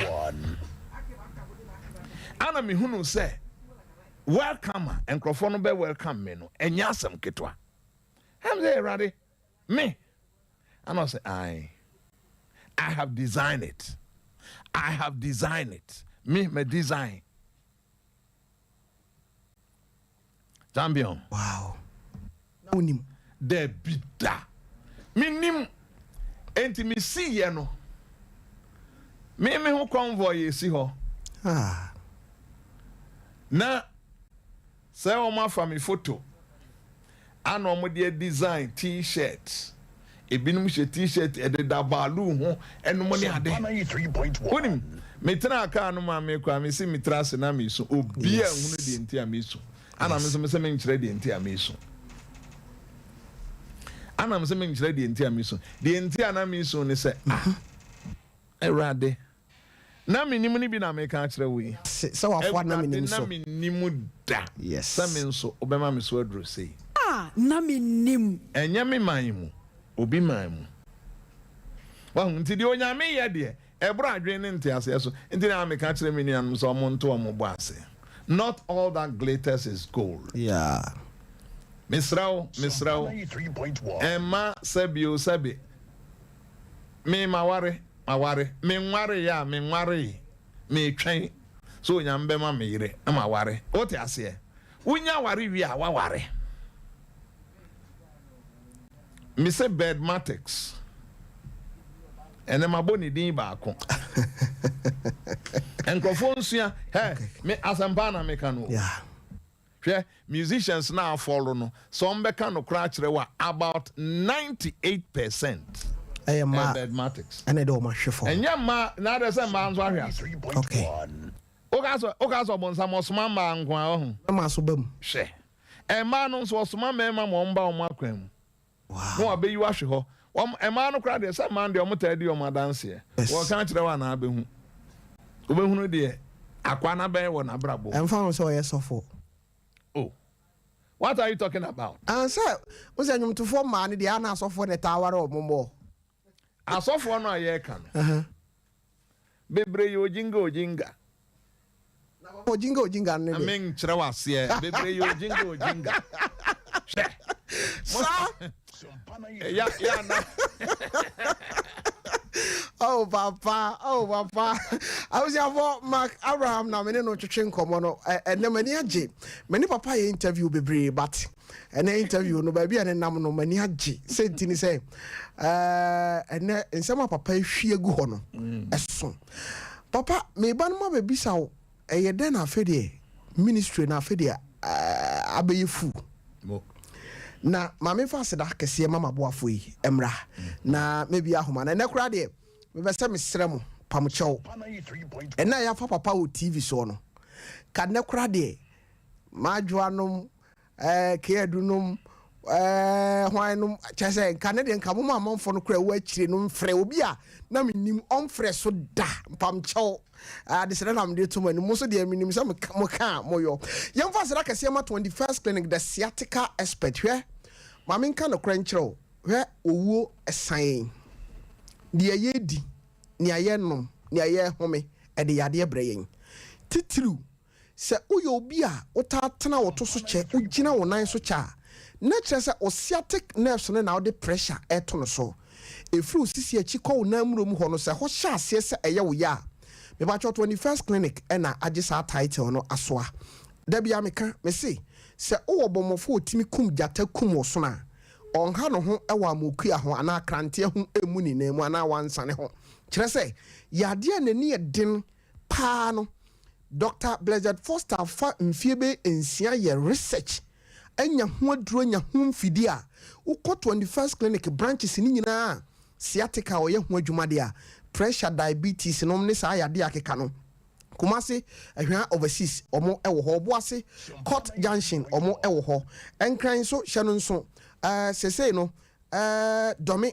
ana me hunu say welcome and crofo be welcome me no enya asem ketwa am say ready me and I say I have designed it me design champion. Wow. Na unim de bida. Menim enti me see ye no. Me ho convoy esi ho. Na say o ma fa me photo. Ana o de design t-shirt. Ebinum she t-shirt e de da balu ho eno mo ne ade. 93.1. Me tena aka no ma me kwa me si me trase na me so obi a hunu de enti a me so. Ana me se me nkyere de enti a me so. Ana me se me nkyere de enti a me so. De enti a na me so ne se Erade. Na me nimu ni bi na me ka kyere we. Se wa fo na me nimu so. Na me nimu da. Yes. Sa me nso obema me so adro sei. Na me nim. Enya me man mu. Obi man mu. Wa hu nti de onyame ye de. Ebra adwen ne nti ase so. Nti na me ka kyere me ni anum so mo nto mo bo ase. Not all that glitters is gold. Yeah. Misrao. Emma sebio sebi. Me maware. Me nware ya, me nware. Me twen. So nyambe ma me yire. Ama ware. Ote ase. Unya ware wi a wa ware. Me say bedmatics. Ene maboni din ba akon. Enkrofo nsia me asampa na me kanu. Yeah. Hwe musicians now follow no. Some be kanu kra kire wa about 98%. Bedmatics. And I do my shifo. Enya ma na de say ma nso ahwe. Okay. Ogaso bonsa mo soma ma nkwa ho. Ma so bam. Hwe. Emma no so soma ma mo mba o makwam. Wow. No abeyi wa hwe ho. Emma no kra de say man de o mutadi o madanse. Wo kan kire wa na abehu. Obehunu de akwa na ben wo na brabo. Em fa no so ye sofo. What are you talking about? And sir, was a to form man the ana so for the tower or more. I saw for no year can. Bebre yo jinga. Oh, jingo. I mean, Chirawas, yeah. Bebre yo jinga. Yeah. Oh, papa. I was about Mark Abraham now, many no to Comono, and the many many papa interview be brave, but an interview no baby and no many said Tini say, and some papa she go on as soon. Papa, me ban my baby so a then a fede ministry na fede abe fu. Na mame fa se da kese mama boafo yi emra na maybe ahoma na nekura de me be se mesrem pamchew ena ya fa papa o TV so no ka nekura de majoanom keadunum hwanum chese ka ne de nka mo amamfo no kura wo akire no mfre obi a na menim omfre so da pamchew de sere na mde to mani mo so de menim se mo ka moyo yemfa se da kese ma 21st clinic the sciatica expert hwe mamin ka no kranchero hwe owuo esan de ayedi ni ayenom ni aye home e de yade breyen titiru se uyo obi a utatena woto so che ugina wonan so cha na kire se sciatic nerves no na wo de pressure eto no so efru sisi achi ko wonan murom ho no se ho sha ase se eye wo ya me ba 21st clinic e na agisa title no asoa da bia meka me se owo bomofo otimi kum jata kum wo na onha no ho ewa amokua ho ana krante ho emu ni na mu ana wansane ho kire se yade anani edin pa no Dr. Blessed Foster fa mfiebe ensia ye research enya ho aduro nya ho mfidi a ukọ 21st clinic branches ni nyina sciatica o ye ho adwumade a pressure diabetes no ne sa yade akeka no Kumasi ehwa overseas omo ewo ho Boase Court Junction omo ewo ho enkran so hye nso sese no domi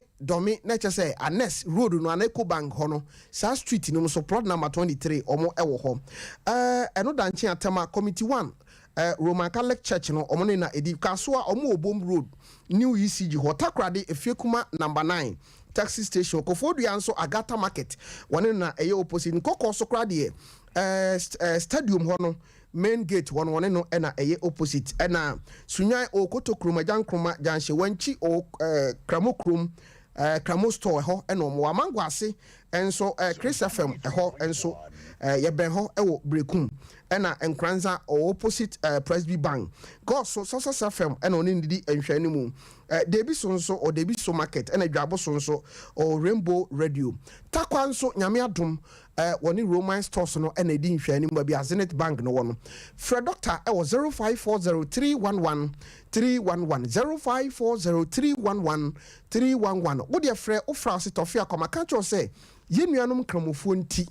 na che Anes road no Aneko Bank ho no sa street no so plot number 23 omo ewo ho eno danche atama committee 1 Roman Catholic Church no omo ne na edi kaso a omo obom road New ECG ho takrade efiekuma number 9 taxi station Kofodu anso Agata Market one na eye opposite nkoko so kra de stadium ho no main gate one no na eye opposite na sunyan okoto kroma jankroma janhye wanchi o kramo krom kramo store ho na mo amango ase enso Chris FM ho enso ye ben ho ewo brekum na enkranza opposite Presby Bank go so FM na oni ndidi enhwani mu Debi sonso or Debi so market and a Jabo sonso or Rainbow Radio. Takwan so Nyame adom woni Roman stores no and a din hwani mu bia Zenith Bank no wono. Fred Doctor e was 0540311311 0540311311 wo de frɛ ofra se Tofiakwa maka cho say yenuanom kramofo nti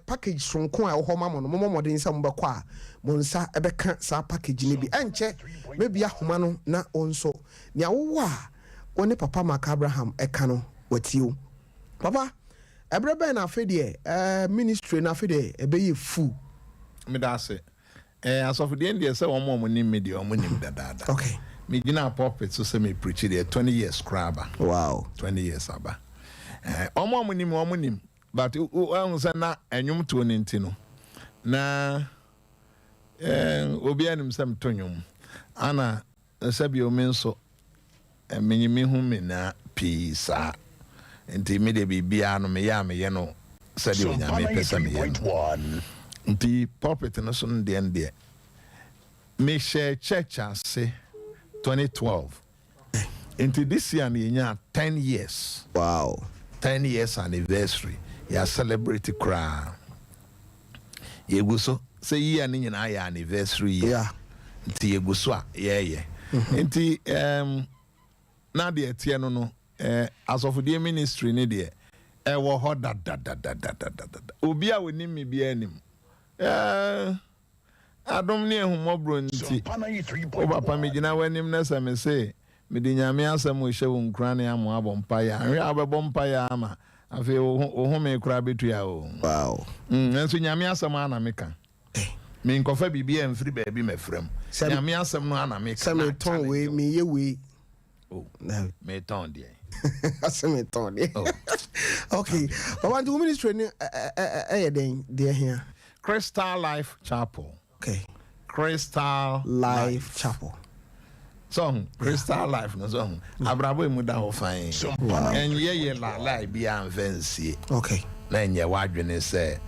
package sonko a wo ho mamo no momodin sa mbakɔ a monsa ebeka sa package ne bi enche maybe ahoma no na onso nia wo a woni papa Mark Abraham eka no watio papa ebrebe na afede ministry na afede ebeye fu me da se asofu de ndie se omo nim me de omo nim dadada okay me gina pulpit so se me preach there 20 years craba wow 20 years aba omo nim but o say na enwum to ni ntino na obi anim sam tonyum ana sabi o menso menyimi hu me na pisa enti me de bibia no me ya me ye no sabi o nya me pesa me ye nti pulpit no so ndie ndie me share church ase 2012 into this year na nya 10 years wow 10 years anniversary ya celebrate cra yeguso say year ni nyina ya anniversary yeah nti yeguso a ye nti na de etie no as of the ministry ni de wo ho da obi a woni mi bia anim adom ne ehumobro nti o papa me gina wanim na se me say me de nyame asem o hye wo nkran ne amo abompa ya hwe abebompa ya ama afi o hu me kura betu ya o wow nso nyame asem ana meka Me nkofa bibi en free baby me frem. Nyame asem no ana me Some ton we me ye we. Oh. No. Me ton dey. Some ton. Oh. Okay. But want to ministry ni there here. Crystal Life Chapel. Okay. Crystal Life Chapel. So Crystal Life no so. Abrabo mu da ho fan. En ye la life bi an fancy. Okay. Na enye wadwene se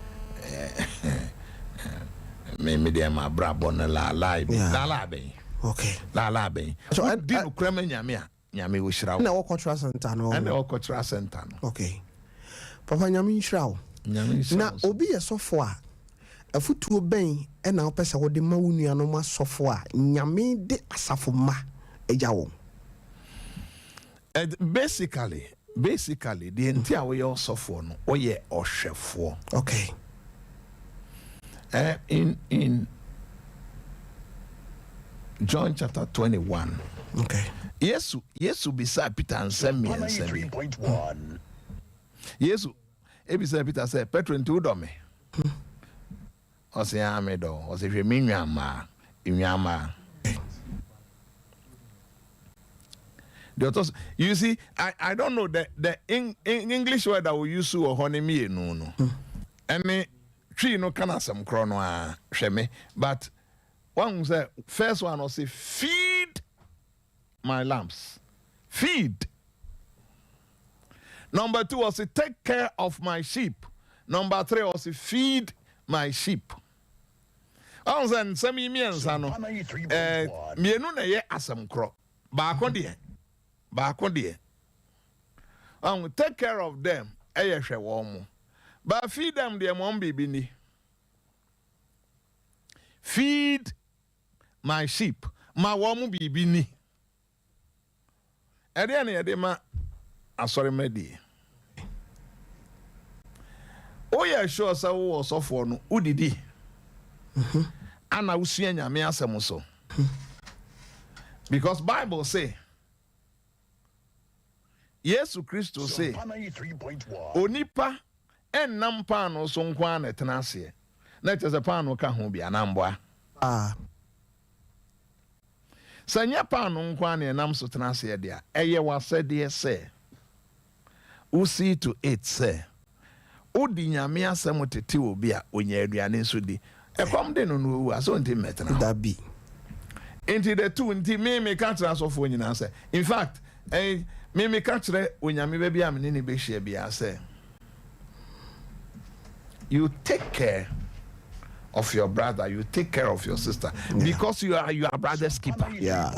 me dem abrabo na la life. La ben. Okay. La ben. So I did no krama nyame a nyame wo hira wo. Na wo cultural center no. And the cultural center no. Okay. Papa nyame hira wo. Nyame hira. Na obi ye sofo a afutuo ben e na opese wo de ma wo nuanom asofo a nyame de asafo ma eja wo. Basically the entire way osofo no oye ohwefo. Okay. In John chapter 21. Okay. Yesu bisa Peter and send me and send me. 3.1. Yesu ebisa Peter say Petro nti udome. O say amedo, o say hwe inwama. You see, I don't know the English word that we use to honey me no. And tree no kana some chrono hweme, but one say first one was say feed my lambs. Feed. Number 2 was say take care of my sheep. Number 3 was say feed my sheep. I say semi miensa no. Mienu na ye asem kro. Baako de. Take care of them. Eye hwe wo mo. But feed them the mom baby ni. Feed my sheep. Ma womu bibi ni. Ede ma asori medi. Oya sure sa wo osofo no udidi. Ana usua nyame asem so. Because Bible say Yesu Kristo say onipa ennam paano so nkwa na tenase na tese paano ka ho bia na mboa sanya paano nkwa na enam so tenase dia eye wasede se usi to it say odi nyame asem tete obi a onya aduane so di ekom de no no aso nti metena that be into the two nti me ka tra so fo nyina say in fact me ka kire onyame ba bia me ne be hia bia say you take care of your brother, you take care of your sister, because you are brother's keeper. Yeah.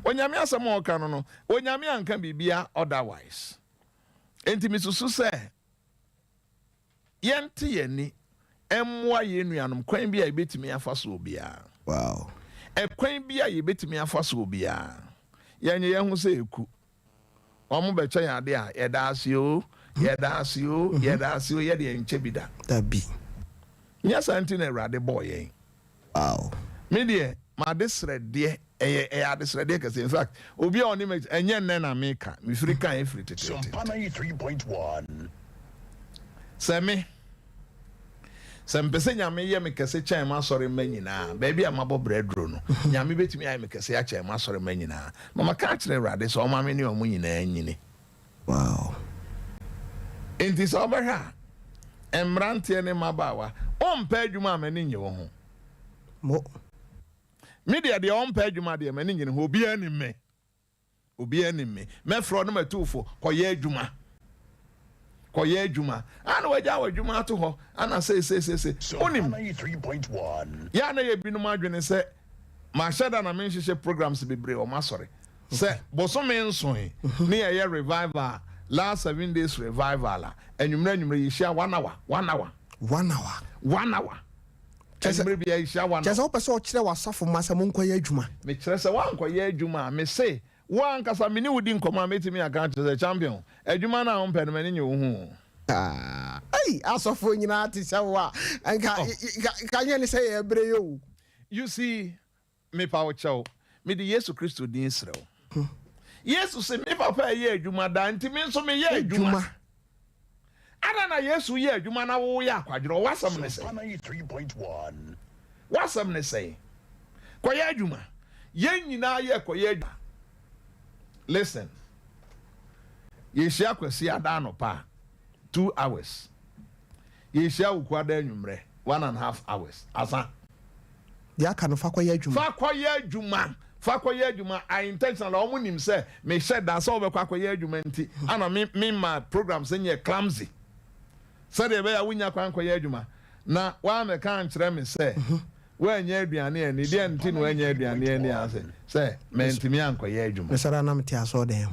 Onyame asamo ka no onyame anka bibia otherwise. Enti misusu say yente yani emwa ye nuanom kwan bia ebetimi afa so bia. Wow. Kwan bia ye betimi afa so bia. Yanye ye hu say eku. Omo be kya ade a yedasio yede enche bida. That be. Yes, anti na rade boy. Wow. Me de ma desrede desrede cause in fact obi on image enye nne na meka me free kan free tete. 3.1. Semi mpese nyame ye me kese chan ma sori manyina baby amabo breadro no nyame betimi ay me kese ya chan ma sori manyina mama ka kire rade so o ma me ne o munyina anyini. Wow. Enti so oberha emrante ne mabawa ompa adwuma amani nye wo ho Mo media de ompa adwuma de amani nye ho obi ani me fro no matufo koye adwuma ana waja adwuma to ho ana say onim 3.1. ya na ye binu madwene se ma shada na menhye programs bebre o masore se bosome nson ne ye revival last 7 days revival enwumre yishia 1 hour. 1 hour. Enwumre bia yishia 1 hour. Just hope so kire wasafo masa monkoye adwuma. Me kire se wankoye adwuma me say wan kasa me ni wudi nkoma metimi aka to the champion. Adwuma na on pen mani nye wo hu. Hey, asofo nyina ti sewa. Enka nye ni say ebre yo. You see me pa chow. Me di Yesu Kristo din Israel. Yesu se me papa ye adwuma da nti me nso me ye adwuma. Ada na Yesu ye adwuma na wo ye akwadro wasam ne se. 3.1. What's up say? Koye adwuma. Yen nyina ye koye adwuma. Listen. Ye shia kwesi ada no pa 2 hours. Ye shia ukwada enwumre 1.5 hours. Asa. Ya kan fa koye adwuma. Fa koye adwuma. I intentional omo nim say me share da so be koye adwuma nti. Ana me ma program say nye clumsy. Say dey be ya wunya kwan koye adwuma. Na wa me kan kire me say we nya aduane ani de nti no nya aduane ani ase. Say me ntimi an koye adwuma. Me sara na me ti aso dem.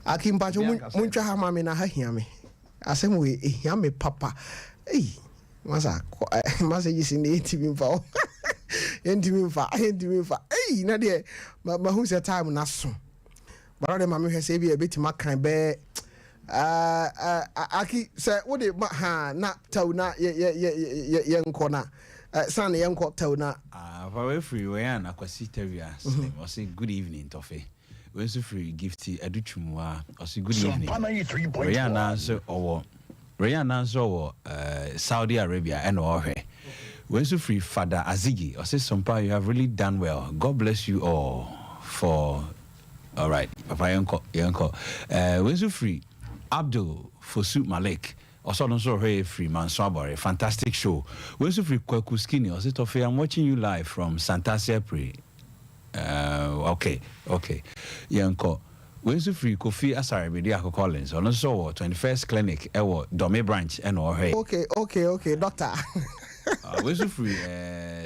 Akimpacho muncha ha mame na ha hia me. Asem we hia me papa. Masa yisi ne ntimi mfa. Ntimi mfa. Na de ma hu se time na so. Bara de mame hwe se bi e betima kan be aki se wo de ha na taw na ye nko na san ye nko taw na for we free we an akwasi tawia o say good evening Tofi. We so free gifty aduchumwa o say good evening. Rihanna so Saudi Arabia and ohwe. We so free Father Azigi o say Sompa, you have really done well. God bless you all for all right. Papa yanko. We so free Abdul Fosu Malik. Also don't so hey free man swabore. Fantastic show. We so free Kwakuskini o say Tofi, I'm watching you live from Santasia Pre. Okay. Yanko. When so free Kofi Asare Media Collins on so 21st clinic ewo Dome branch and or hey. Okay, doctor. When so free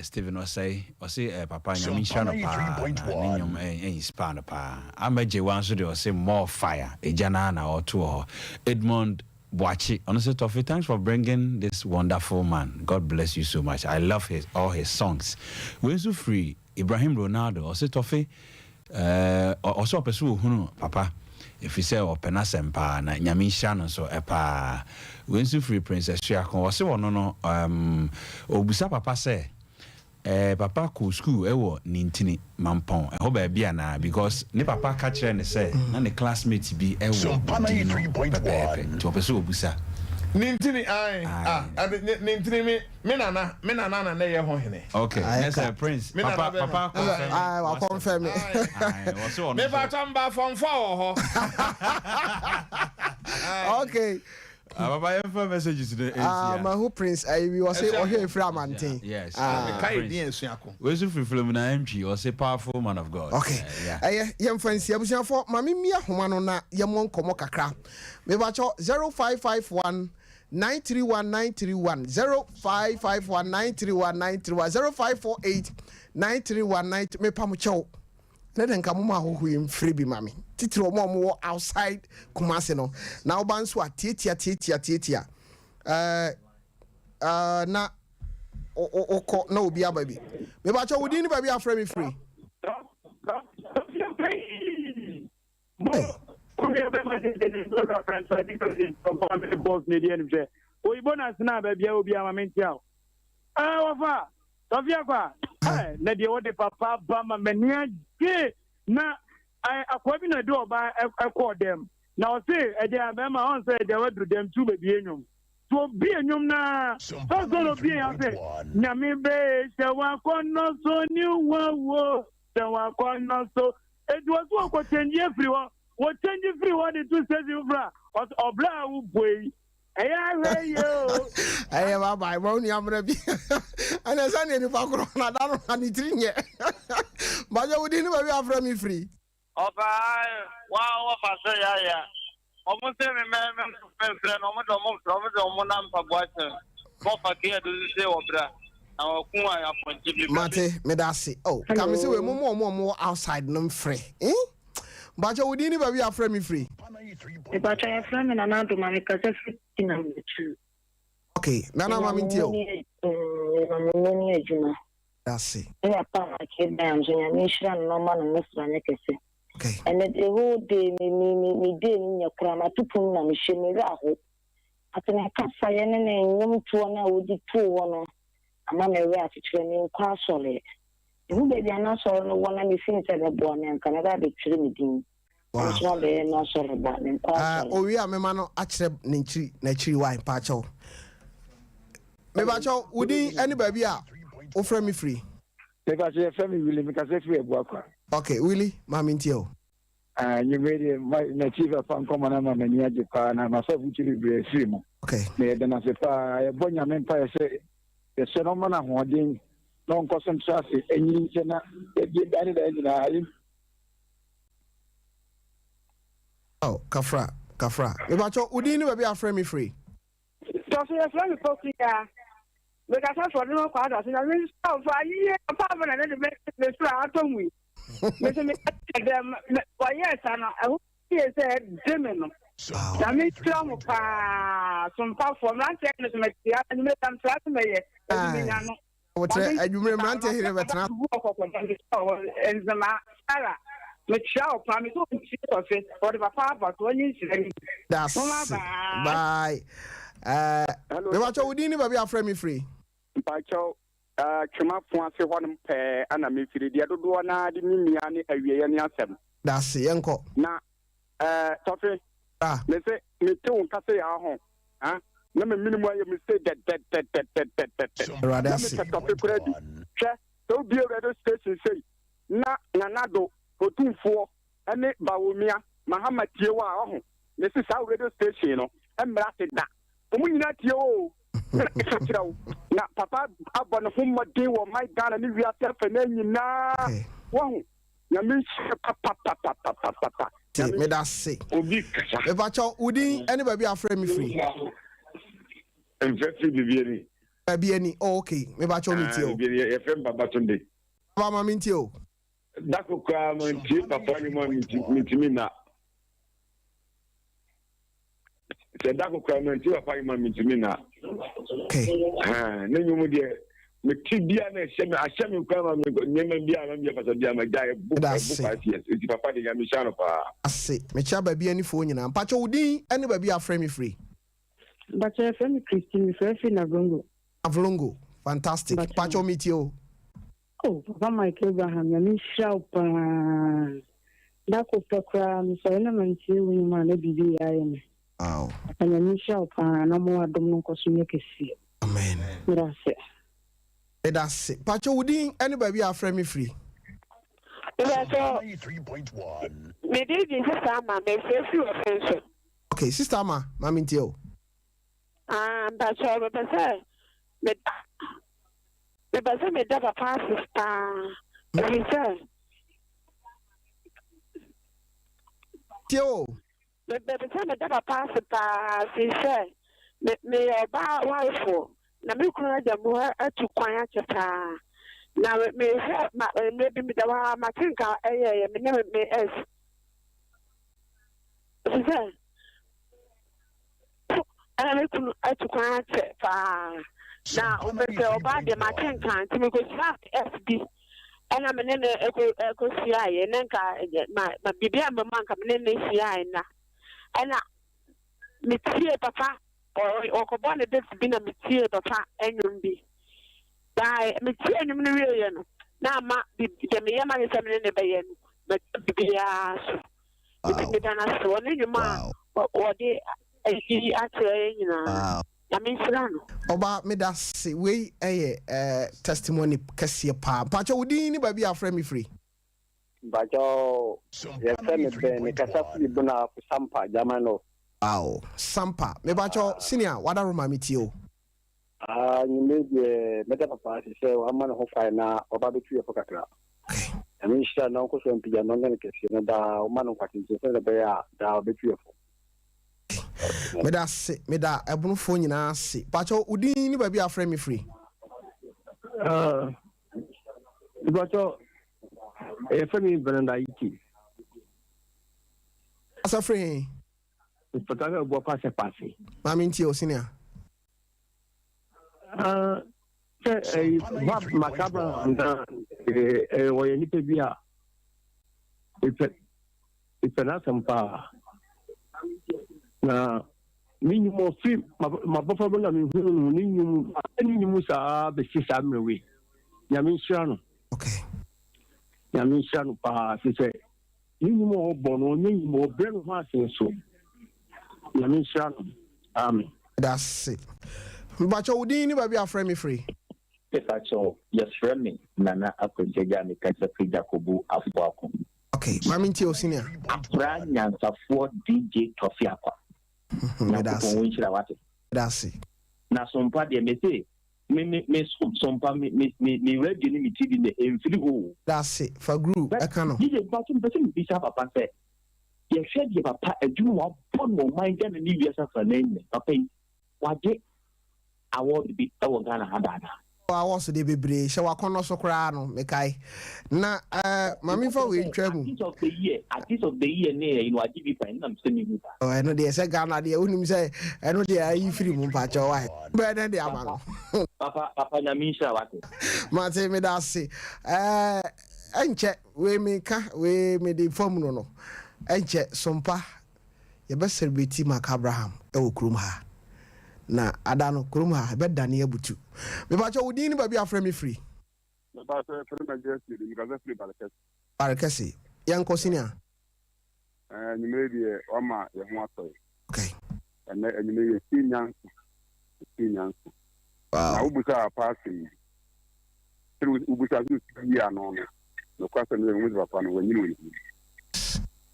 Stephen was say papa nyami shana pa nyom span pa. Amaje wan so dey say more fire. Ejana na or two Edmond Boachi. Honestly, Tofi, thanks for bringing this wonderful man. God bless you so much. I love all his songs. When so free Ibrahim Ronaldo also Tofi also pursue hunu papa if you say open asempa na nyami shano so epa when so free Princess Shiakon was say no obusa papa say papa ko school ewo nintini mampon e ho ba bia na because ne papa ka kire ne say na ne classmate bi ewo 3.1 to pursue obusa Nintini nintini me nana na ye ho hene. Okay, yes Prince. Papa I confirm it. Me ba tamba from 4 Okay. Papa your messages today. My who Prince we was say o here free amantin. Yes. Kai din suako. We so free film na MG or say powerful man of God. Okay. Yem fancy abusiafo mame mi ahoma no na yem nkomo kakra. Me ba cho 0551 931 0551 931 0548 931 me pamucho let them come ho him free bi mami titiro mo outside Kumasi no na oba nso atia na oko na obi ababi me ba cho wodi ni baby afre me free bonus na baby obi amamentia wafa Tofiakwa na de wode papa ba ma mania ge na akwabi na do oba ekọ dem na o say e dey abema on say e dey wadu dem tu baby enyum to bi enyum na so go bi ya say nyame be se wa kono so ni wo se wa kono so eduoso ko change free wo change free wo de tu say you fra obla wo boy Hey, bye. Won't you have be? And I send you for Corona. I don't have anything yet. But you wouldn't ever have from me free. Oh, wow, I say, yeah. Almost every man, friend, almost for Watson. Papa here to say, Obra. Our Kuma appointed Mate, Medasi. Oh, come see, we're more outside, no free. Eh? But you wouldn't ever have from me free. But I have from an another man because of 15 okay, Nana Mamintio. That's it. I came down to a nation and no man and Mr. Nickesy. Okay. And the whole day, me did in your crama to put my machine. At an acassa and young to one would be 2 a man away to training class solid. You baby are not so no one and the things that are born and Canada be training. Wow. We are memano accept Nichi wine pacho. Me bacho would any baby offer me free. If I say family will make us free a worker. Okay, Willie, Mamintio. You made my chief of Fan Common and Japan and myself, which will be a stream. Okay. Then I say, I born your empire say, the Solomon of Hoarding, long custom traffic, and you cannot get any. Oh, Kafra. About your Udini, be a friend me free. So, your friend is talking here. Because I for no quarter, and I mean, so for a year, a apartment, and then the flat on we. Them, why, yes, and I hope he said, Demon. I mean, some power for Manchester, and make them trust me. What I remember here, but not and the Sarah. Michelle, promise to fit for the papa, but when you say that's bye. About your Udini, be a friend me free. Pacho, come up once a one pair, and I make it the other one. I didn't mean any answer. That's the uncle. Now, Toffee, let's say, me too, can say our home. Huh? No minimum you mistake that. Rather, so be a radio station say, Nanado, Otumfo, and it Bawumia, Mahama Tiwa, this is our radio station, you know, and Bracket that. We not you. Now, Papa, up on whom my dear or my gun and if you are self and then you know. One, you mean, papa. Me that's sick. About your Udin, anybody a friend me free. And very Be any okay. Me about your meetio. a friend Baba Sunday. Mama Mintio. That could come and keep a funny money to me now. That could come and keep a funny money to me now. Okay. Then you would me Tibia and Shem come and Yemen be my guy book. It's Papa the Yamishano. I say, me chaba be any phone, and Pacho Udin, anybody a friend me free. But your friend Christine, if you're in Avlongo, fantastic. Pacho Mitio. Oh, Papa Mike Abraham, you mean sharp. That could proclaim so element you when you man a BBI. Wow. And you mean sharp, and no more don't cause you make a see. Amen. That's it. That's it. Pacho Udin, anybody a friend me free. 93.1. Me did this summer, may say few offenses. Okay, Sister Ma, Mamintio. But so, but say, but say, me double passes, he said. Tio. But say, me double passes, he said, me about wife for. Na me kura da mo atu kwan acheta na me maybe me da wa ma tinka me me es ana me kunu atu kwan acheta na o me se oba de ma tinka nti me go start FD ana me ne eko siaye ne nka ma bibia me manka me ne siaye na ana me tie papa or Cobon a bit been a material papa and be. Die a material no. Now, the Yama is in the Bayan, but be asked. If I saw any man or they actually, you know, I mean, about me that's way a testimony Cassia Pa. Pacho Udini, but be a friend me free. But your friend is Casafi Buna Sampa, Jamano. Wow, Sampa. Me bacho senior, what are my mitio? You made the meta party say, I'm man who find now or barbecue for Catra. I mean, she had no question to your non question, the man who party to the bear, the barbecue. Me da a blue phone in us. Pacho Udini, baby, a friend me free. Bacho, a friend in Brenda Iti. As a friend. Potaka go pass a passy. Mamintio senior. Macabra and or any pebia. It's an awesome power. Now, minimum film, my buffalo, I mean, any musa, the system away. Yamin Shano. Okay. Yamin Shano pass, he said, minimum bono, minimum brain was so. Amen. That's it. But you didn't be a friend me free. Pepacho, yes, friendly, Nana Akonjaja, Mikasa Jacobu, Afuako. Okay, Mammy Tio Senior. Afra Nyansa for DJ Tofiakwa. That's it. Now, some party may say, some party me ready me TV the infiligo. That's it. For group, I can't. DJ Batum person be Papa said, you should give a do one pun more mind than an Indian name. Okay, what I want to be our Ghana Hadana. I was the baby, so I can't also cry no, Mekai. Na, Mammy for we travel. At this of the year, near you are giving I'm sending you. Oh, I know there's a Ghana, they wouldn't say, I know they are free moon patch or white. Better than the Amano. Papa Yamisha, what? Mate me that say, and check, we make the formula no. And check some pa, your best celebrity Mark Abraham, Krumha. Na adano kuruma be daniel butu me ba cho udin ba bia frame free me ba so frame majesty mi ka free barakasi yanko senior ni me die o ma ye ho ato okay and ni me ye sinyan wow na ubusa passing through ubusa su ya no no kwasa ni mu ba pa no wanyini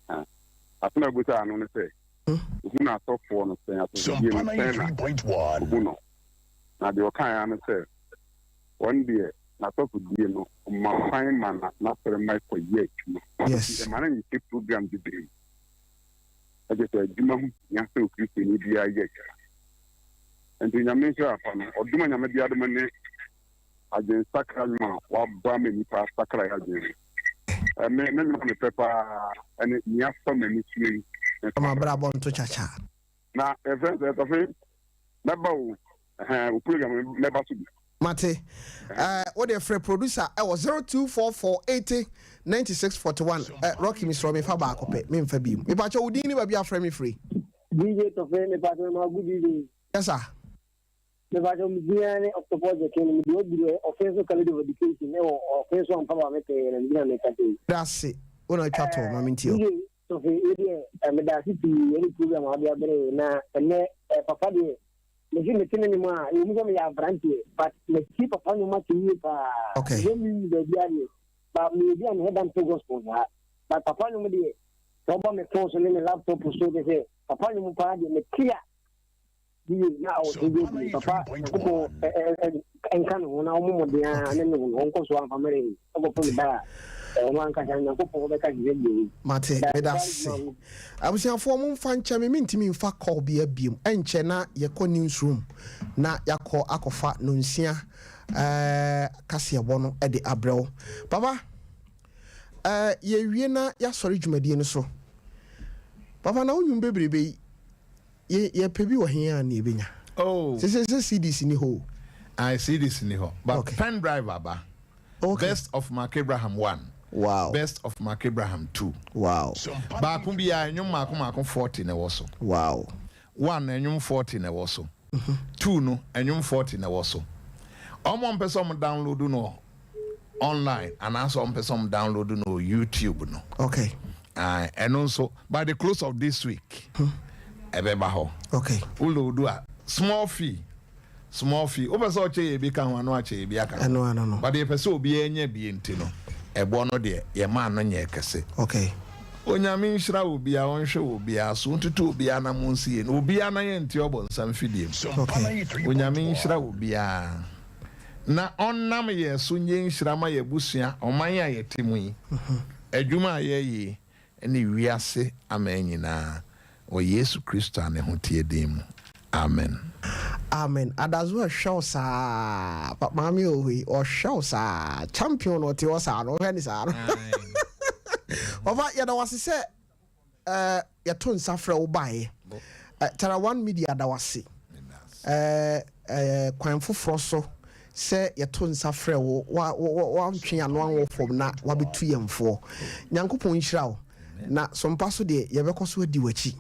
ah atuna ubusa no ne say who not top for no say so 93.1 na de okan ya say one day na top die no ma fine man na for my for year yes the man in program the day I just duma hu ya so Kristo ni bia ye and in America upon oduma nya me bia de mane agen sakral ma wa ba me ni pa sakral agen me pepper and nya so me ni ama brabo nto chacha na event that of it neba o program neba so mate what the free producer I was 024480 9641 Rocky Mr. Me fa ba akope me mfa bi me pa cho udin ni ba bia frame me free DJ to me pa ma good evening yes sir me ba cho me dia ni october je ken me dio offensive college of education e o offensive on pa ba me te na me ka te that's it una chato ma mintio so fe me da city any program a bia bere na ene papa de le ji metene ni ma e mu me ya branche but le ci papa no ma ti pa okay mi de bia ni ba mi bia ni hedan to gospel na ba papa no me de so ba me phone so ni laptop so de se papa no mu pa de me kia di na o de papa ko en kan na o mu de na ne no ko so an family ko ko ba mate medase abusiafo mo mfa nche me mintimi mfa call bia biem enche na yekọ newsroom na yakọ akofa no nsia kase ebo no e de abrel papa ye wie na ya sori dwumadie no so papa na onwum bebrebe ye pebi wo hia na ebenya oh se CDs ni ho I see this in here but okay. pen drive aba okay. Best of Mark Abraham 1 wow Best of Mark Abraham 2 wow ba kun bia enyum makon 40 na wo so wow 1 enyum 40 na wo so 2 no enyum 40 na wo so omo mpese om download no online and also mpese om download no YouTube no okay and also by the close of this week ebeba ho okay ulo do a small fee obeso oche ye bi kan wanu ache ye bi aka no but the person obi enya bi enti no ebo no de ye ma no nye kese okay onyame nhira obi a onhwe obi a so ntutu obi a na monsie no obi a na ye nti obo nsam fidiem okay onyame nhira obi a na onnam ye so nye nhira ma ye busua oman ya ye temu yi adwuma ye yi ene wiase amanyina o Yesu Kristo ane hotie dem amen amen adazo show sa mami ohi o show sa champion o ti o sa no hwani sa no ova ya da wase se ya to nsafre wo bae tara one media da wase kwan foforo so se ya to nsafre wo wa ntwe ano anwo fom na wa betu yemfo nyankopon nhira wo na so mpa so de ye bekoso adi wachi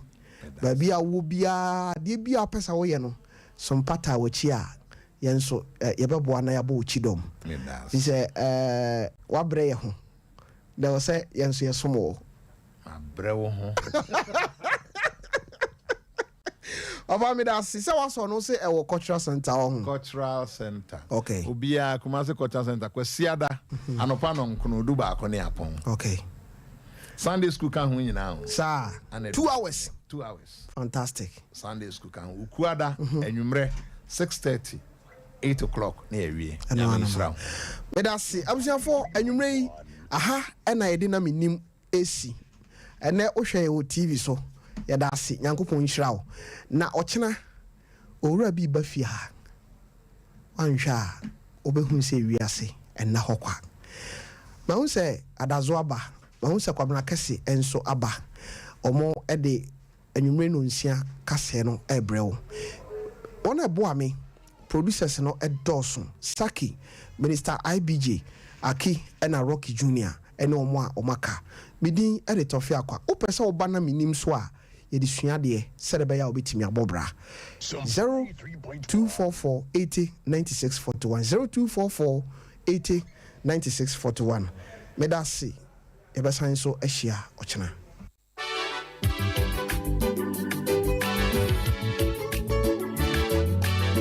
ba bia wo bia de bia pesa wo ye no so mpata wachi a yenso ye beboa na ya bo chi dom ni se wa bre ye ho de wo se yenso ye somo abre wo ho Oba me da se was no say e cultural center on. Cultural center. Okay. Obia Kumasi Cultural Center kwesiada anopa no nkono du ba akọ ne apon. Okay. Sunday school kan ho nyina. Sir. 2 hours. 2 hours. Fantastic. Sunday school kan ukuada enwumre 6:30 8 o'clock na ewie. Me da se abusiafo enwumre yi aha na yede na Menim esi. Ene ohwe ye TV so. Ya da se Nyankopon nhirawo. Na ochena owura bi ba fie ha. Anhwa obehun se wiase enna hokwa. Ma hu se adazo aba. Ma hu se kwabena kese enso aba. Omo de enwumre no nsia kase no ebrewo. Ona boa me producers no edosun Saki Minister IBJ Aki ena Rocky Junior ena omo a omaka midin ede Tofiakwa opese oba na Menim so a ye disua de serebe ya obetimi abobra 0244 80 96 41 0244 80 96 41 medasi ebesan so ehia ochena